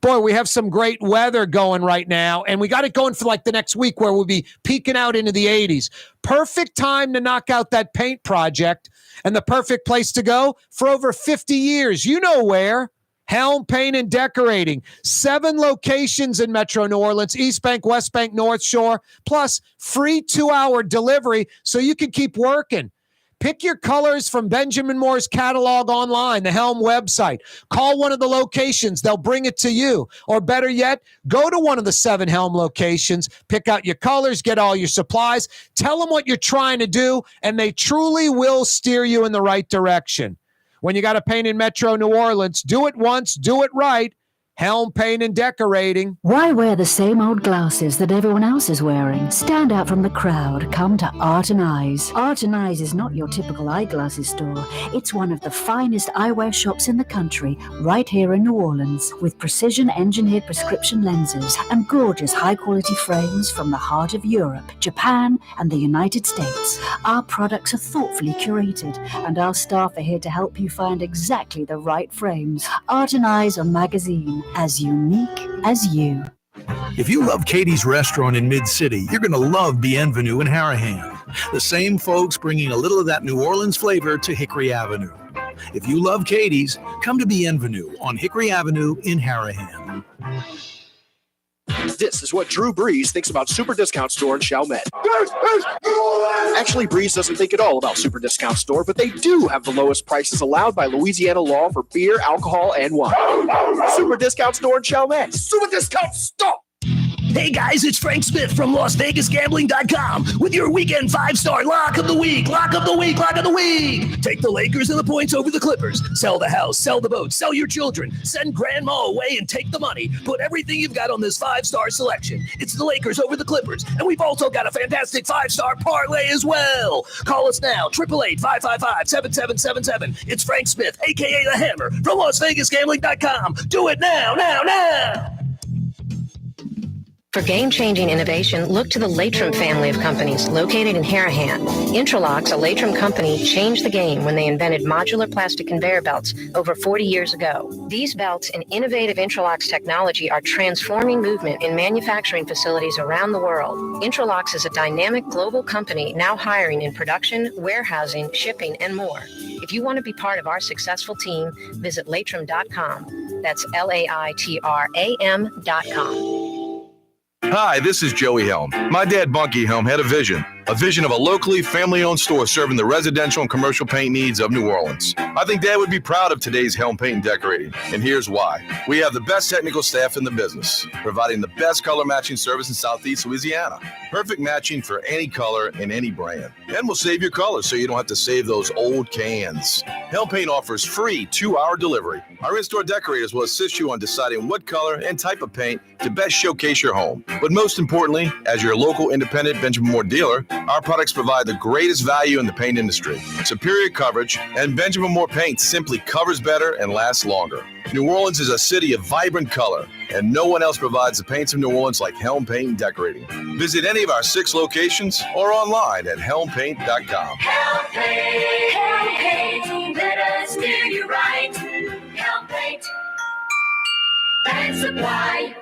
Boy, we have some great weather going right now, and we got it going for like the next week where we'll be peaking out into the 80s. Perfect time to knock out that paint project, and the perfect place to go for over 50 years. You know where. Helm Paint and Decorating. 7 locations in Metro New Orleans, East Bank, West Bank, North Shore, plus free 2-hour delivery so you can keep working. Pick your colors from Benjamin Moore's catalog online, the Helm website. Call one of the locations. They'll bring it to you. Or better yet, go to one of the 7 Helm locations, pick out your colors, get all your supplies, tell them what you're trying to do, and they truly will steer you in the right direction. When you got to paint in Metro New Orleans, do it once, do it right. Helm Paint and Decorating. Why wear the same old glasses that everyone else is wearing? Stand out from the crowd. Come to Art and Eyes. Art and Eyes is not your typical eyeglasses store. It's one of the finest eyewear shops in the country, right here in New Orleans, with precision-engineered prescription lenses and gorgeous high-quality frames from the heart of Europe, Japan, and the United States. Our products are thoughtfully curated, and our staff are here to help you find exactly the right frames. Art and Eyes on magazine. As unique as you. If you love Katie's Restaurant in Mid-City, you're going to love Bienvenue in Harahan. The same folks bringing a little of that New Orleans flavor to Hickory Avenue. If you love Katie's, come to Bienvenue on Hickory Avenue in Harahan. This is what Drew Brees thinks about Super Discount Store in Chalmette. Actually, Brees doesn't think at all about Super Discount Store, but they do have the lowest prices allowed by Louisiana law for beer, alcohol, and wine. Super Discount Store in Chalmette. Super Discount Store! Hey guys, it's Frank Smith from LasVegasGambling.com with your weekend 5-star lock of the week. Lock of the week, lock of the week. Take the Lakers and the points over the Clippers. Sell the house, sell the boat, sell your children. Send grandma away and take the money. Put everything you've got on this 5-star selection. It's the Lakers over the Clippers. And we've also got a fantastic 5-star parlay as well. Call us now, 888-555-7777. It's Frank Smith, a.k.a. The Hammer, from LasVegasGambling.com. Do it now, now, now. For game-changing innovation, look to the Latrim family of companies located in Harahan. Interlocks, a Latrim company, changed the game when they invented modular plastic conveyor belts over 40 years ago. These belts and innovative Interlocks technology are transforming movement in manufacturing facilities around the world. Interlocks is a dynamic global company now hiring in production, warehousing, shipping, and more. If you want to be part of our successful team, visit Latrim.com. That's LAITRAM.com. Hi, this is Joey Helm. My dad, Bunky Helm, had a vision of a locally family-owned store serving the residential and commercial paint needs of New Orleans. I think Dad would be proud of today's Helm Paint and Decorating, and here's why. We have the best technical staff in the business, providing the best color matching service in Southeast Louisiana. Perfect matching for any color and any brand. And we'll save your colors so you don't have to save those old cans. Helm Paint offers free 2-hour delivery. Our in-store decorators will assist you on deciding what color and type of paint to best showcase your home. But most importantly, as your local independent Benjamin Moore dealer, our products provide the greatest value in the paint industry. Superior coverage, and Benjamin Moore paint simply covers better and lasts longer. New Orleans is a city of vibrant color, and no one else provides the paints of New Orleans like Helm Paint and Decorating. Visit any of our 6 locations or online at helmpaint.com. Helm Paint, let us do you right. Helm Paint and Supply.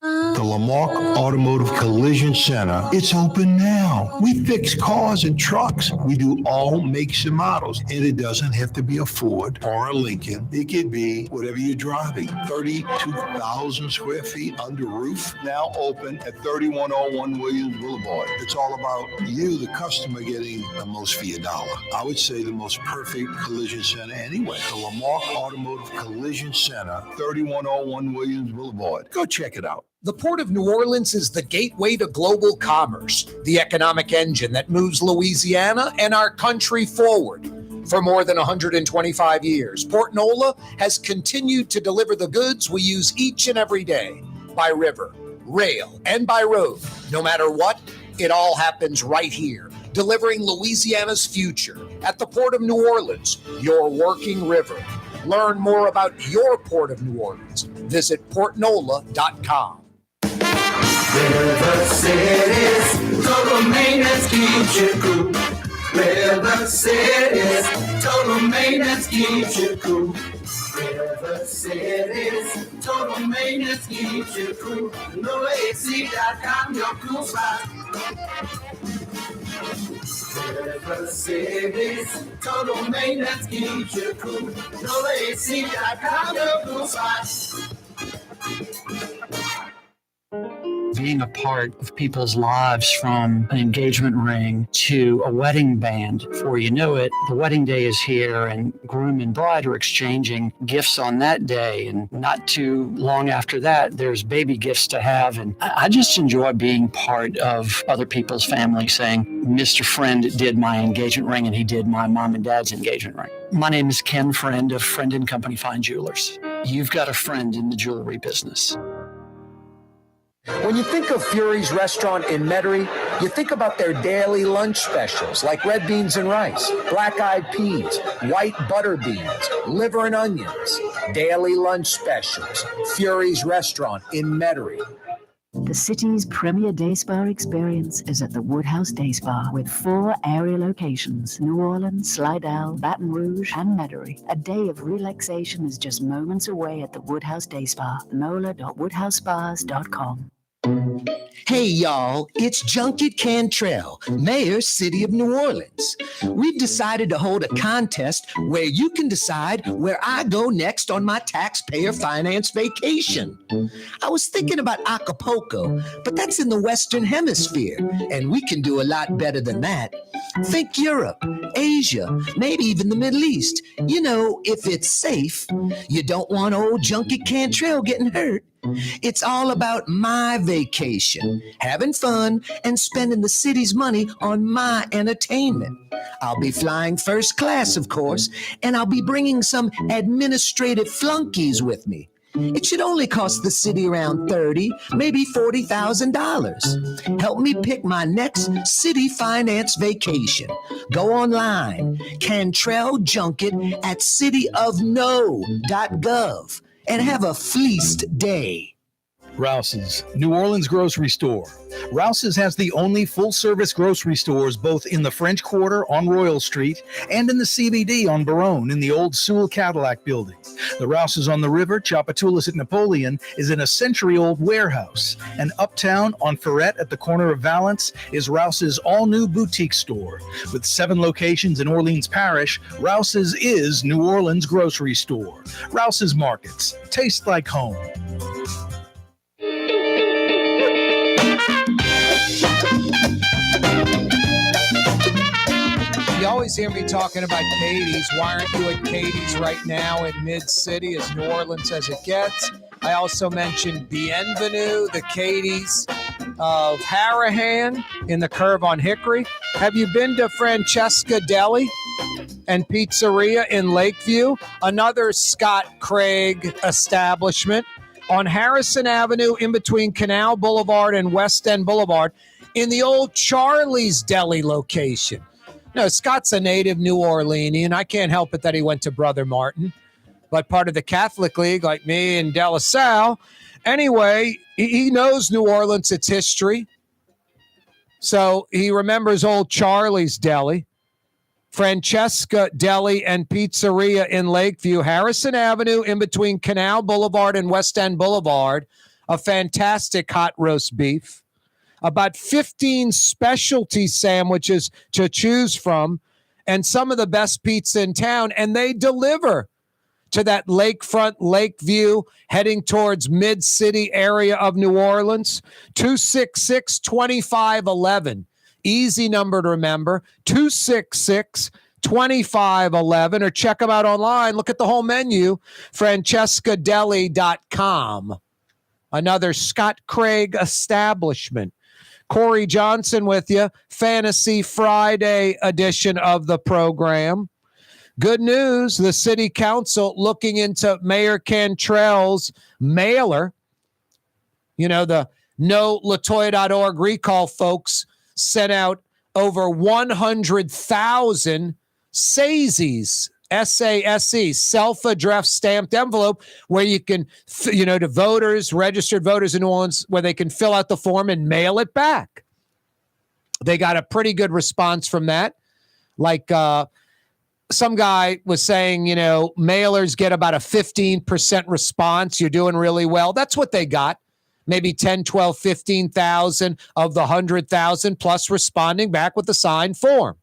The Lamarck Automotive Collision Center, it's open now. We fix cars and trucks. We do all makes and models. And it doesn't have to be a Ford or a Lincoln. It could be whatever you're driving. 32,000 square feet under roof, now open at 3101 Williams Boulevard. It's all about you, the customer, getting the most for your dollar. I would say the most perfect collision center anyway. The Lamarck Automotive Collision Center, 3101 Williams Boulevard. Go check it out. The Port of New Orleans is the gateway to global commerce, the economic engine that moves Louisiana and our country forward. For more than 125 years, Port NOLA has continued to deliver the goods we use each and every day by river, rail, and by road. No matter what, it all happens right here, delivering Louisiana's future at the Port of New Orleans, your working river. Learn more about your Port of New Orleans. Visit portnola.com. River Cities, total maintenance keeps you cool. River Cities, total maintenance keeps you cool. River Cities, total maintenance keeps you cool. NOLAAC.com, your cool spot. River Cities, total maintenance keeps you cool. NOLAAC.com, your cool spot. Being a part of people's lives, from an engagement ring to a wedding band. Before you know it, the wedding day is here, and groom and bride are exchanging gifts on that day. And not too long after that, there's baby gifts to have. And I just enjoy being part of other people's family, saying, Mr. Friend did my engagement ring, and he did my mom and dad's engagement ring. My name is Ken Friend of Friend & Company Fine Jewelers. You've got a friend in the jewelry business. When you think of Fury's restaurant in Metairie, you think about their daily lunch specials like red beans and rice, black-eyed peas, white butter beans, liver and onions. Daily lunch specials. Fury's restaurant in Metairie. The city's premier day spa experience is at the Woodhouse Day Spa with 4 area locations: New Orleans, Slidell, Baton Rouge, and Metairie. A day of relaxation is just moments away at the Woodhouse Day Spa. NOLA.woodhousespas.com. Hey y'all, it's Junket Cantrell, Mayor, City of New Orleans. We've decided to hold a contest where you can decide where I go next on my taxpayer finance vacation. I was thinking about Acapulco, but that's in the Western Hemisphere, and we can do a lot better than that. Think Europe, Asia, maybe even the Middle East. You know, if it's safe. You don't want old Junket Cantrell getting hurt. It's all about my vacation, having fun, and spending the city's money on my entertainment. I'll be flying first class, of course, and I'll be bringing some administrative flunkies with me. It should only cost the city around $30,000, maybe $40,000. Help me pick my next city finance vacation. Go online, Cantrell Junket at cityofno.gov. and have a fleeced day. Rouse's, New Orleans grocery store. Rouse's has the only full-service grocery stores both in the French Quarter on Royal Street and in the CBD on Baronne in the old Sewell Cadillac building. The Rouse's on the river, Tchoupitoulas at Napoleon, is in a century-old warehouse. And uptown on Ferret at the corner of Valence is Rouse's all-new boutique store. With 7 locations in Orleans Parish, Rouse's is New Orleans grocery store. Rouse's Markets. Taste like home. You always hear me talking about Katie's. Why aren't you at Katie's right now in Mid-City, as New Orleans as it gets? I also mentioned Bienvenue, the Katie's of Harahan in the curve on Hickory. Have you been to Francesca Deli and Pizzeria in Lakeview? Another Scott Craig establishment on Harrison Avenue in between Canal Boulevard and West End Boulevard in the old Charlie's Deli location. No, Scott's a native New Orleanian. I can't help it that he went to Brother Martin, but part of the Catholic League like me and De La Salle. Anyway, he knows New Orleans, its history. So he remembers old Charlie's Deli. Francesca Deli and Pizzeria in Lakeview, Harrison Avenue in between Canal Boulevard and West End Boulevard. A fantastic hot roast beef. About 15 specialty sandwiches to choose from, and some of the best pizza in town, and they deliver to that lakefront, Lakeview, heading towards Mid-City area of New Orleans. 266-2511. Easy number to remember, 266-2511, or check them out online. Look at the whole menu, francescadeli.com. Another Scott Craig establishment. Corey Johnson with you, Fantasy Friday edition of the program. Good news, the city council looking into Mayor Cantrell's mailer. You know, the NoLatoya.org recall folks sent out over 100,000 SASEs, SASE, self-addressed stamped envelope, where you can, to voters, registered voters in New Orleans, where they can fill out the form and mail it back. They got a pretty good response from that. Like some guy was saying, mailers get about a 15% response. You're doing really well. That's what they got. Maybe 10, 12, 15,000 of the 100,000 plus responding back with the signed form.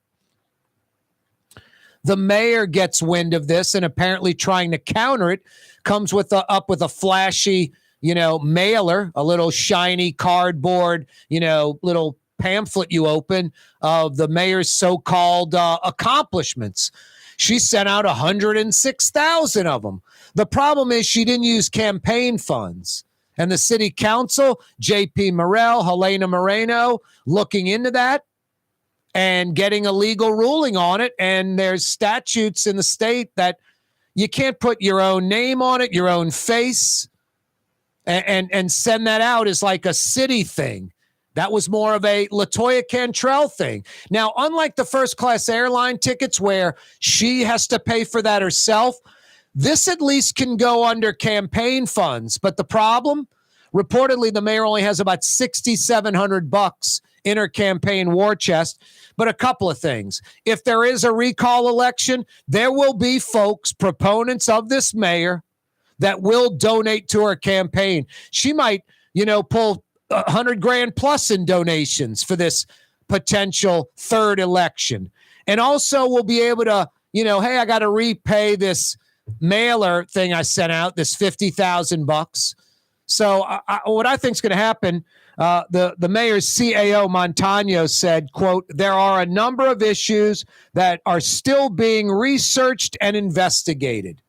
The mayor gets wind of this and apparently trying to counter it, comes up with a flashy, mailer, a little shiny cardboard, little pamphlet you open of the mayor's so-called accomplishments. She sent out 106,000 of them. The problem is she didn't use campaign funds. And the city council, J.P. Morrell, Helena Moreno, looking into that and getting a legal ruling on it. And there's statutes in the state that you can't put your own name on it, your own face, and send that out as like a city thing. That was more of a LaToya Cantrell thing. Now, unlike the first-class airline tickets where she has to pay for that herself, this at least can go under campaign funds. But the problem, reportedly, the mayor only has about $6,700 in her campaign war chest. But a couple of things. If there is a recall election, there will be folks, proponents of this mayor, that will donate to her campaign. She might, pull $100,000 plus in donations for this potential third election. And also we'll be able to, hey, I got to repay this mailer thing I sent out, this $50,000. So what I think is going to happen, the mayor's CAO Montano said, quote, there are a number of issues that are still being researched and investigated.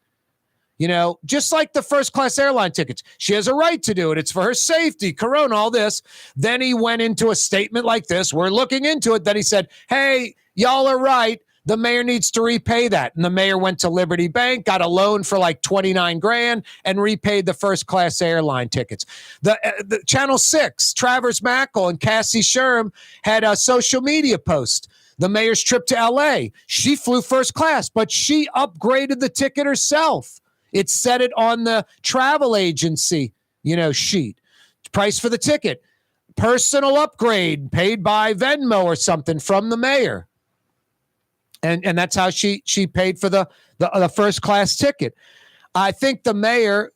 Just like the first-class airline tickets. She has a right to do it. It's for her safety, Corona, all this. Then he went into a statement like this. We're looking into it. Then he said, hey, y'all are right. The mayor needs to repay that. And the mayor went to Liberty Bank, got a loan for like $29,000 and repaid the first-class airline tickets. The Channel 6, Travers Mackel and Cassie Sherm had a social media post. The mayor's trip to L.A. She flew first class, but she upgraded the ticket herself. It said it on the travel agency, sheet. Price for the ticket. Personal upgrade paid by Venmo or something from the mayor. And that's how she paid for the first class ticket. I think the mayor,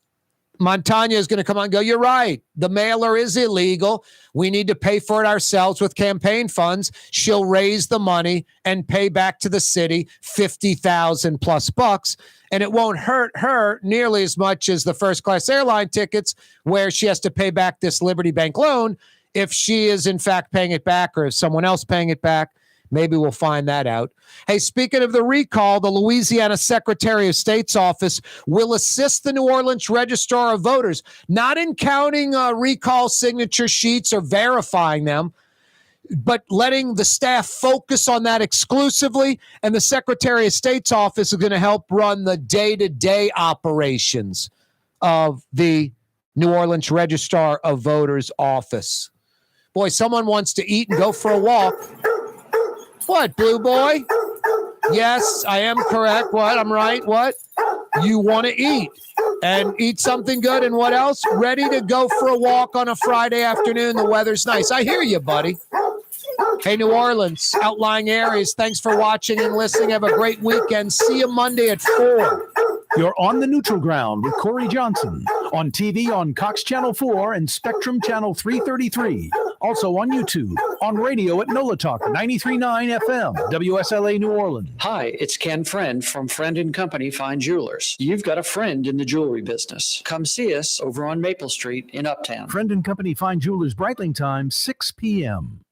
Montagna, is going to come on and go, you're right. The mailer is illegal. We need to pay for it ourselves with campaign funds. She'll raise the money and pay back to the city $50,000 plus bucks. And it won't hurt her nearly as much as the first class airline tickets, where she has to pay back this Liberty Bank loan if she is in fact paying it back, or if someone else paying it back. Maybe we'll find that out. Hey, speaking of the recall, the Louisiana Secretary of State's office will assist the New Orleans Registrar of Voters, not in counting recall signature sheets or verifying them, but letting the staff focus on that exclusively. And the Secretary of State's office is going to help run the day-to-day operations of the New Orleans Registrar of Voters office. Boy, someone wants to eat and go for a walk. What, Blue Boy? Yes, I am correct. What? I'm right. What? You want to eat and eat something good, and what else? Ready to go for a walk on a Friday afternoon. The weather's nice. I hear you, buddy. Hey, New Orleans, outlying areas, thanks for watching and listening. Have a great weekend. See you Monday at 4. You're on the neutral ground with Corey Johnson on TV on Cox Channel 4 and Spectrum Channel 333. Also on YouTube, on radio at NOLA Talk 93.9 FM, WSLA New Orleans. Hi, it's Ken Friend from Friend & Company Fine Jewelers. You've got a friend in the jewelry business. Come see us over on Maple Street in Uptown. Friend & Company Fine Jewelers, Breitling time, 6 p.m.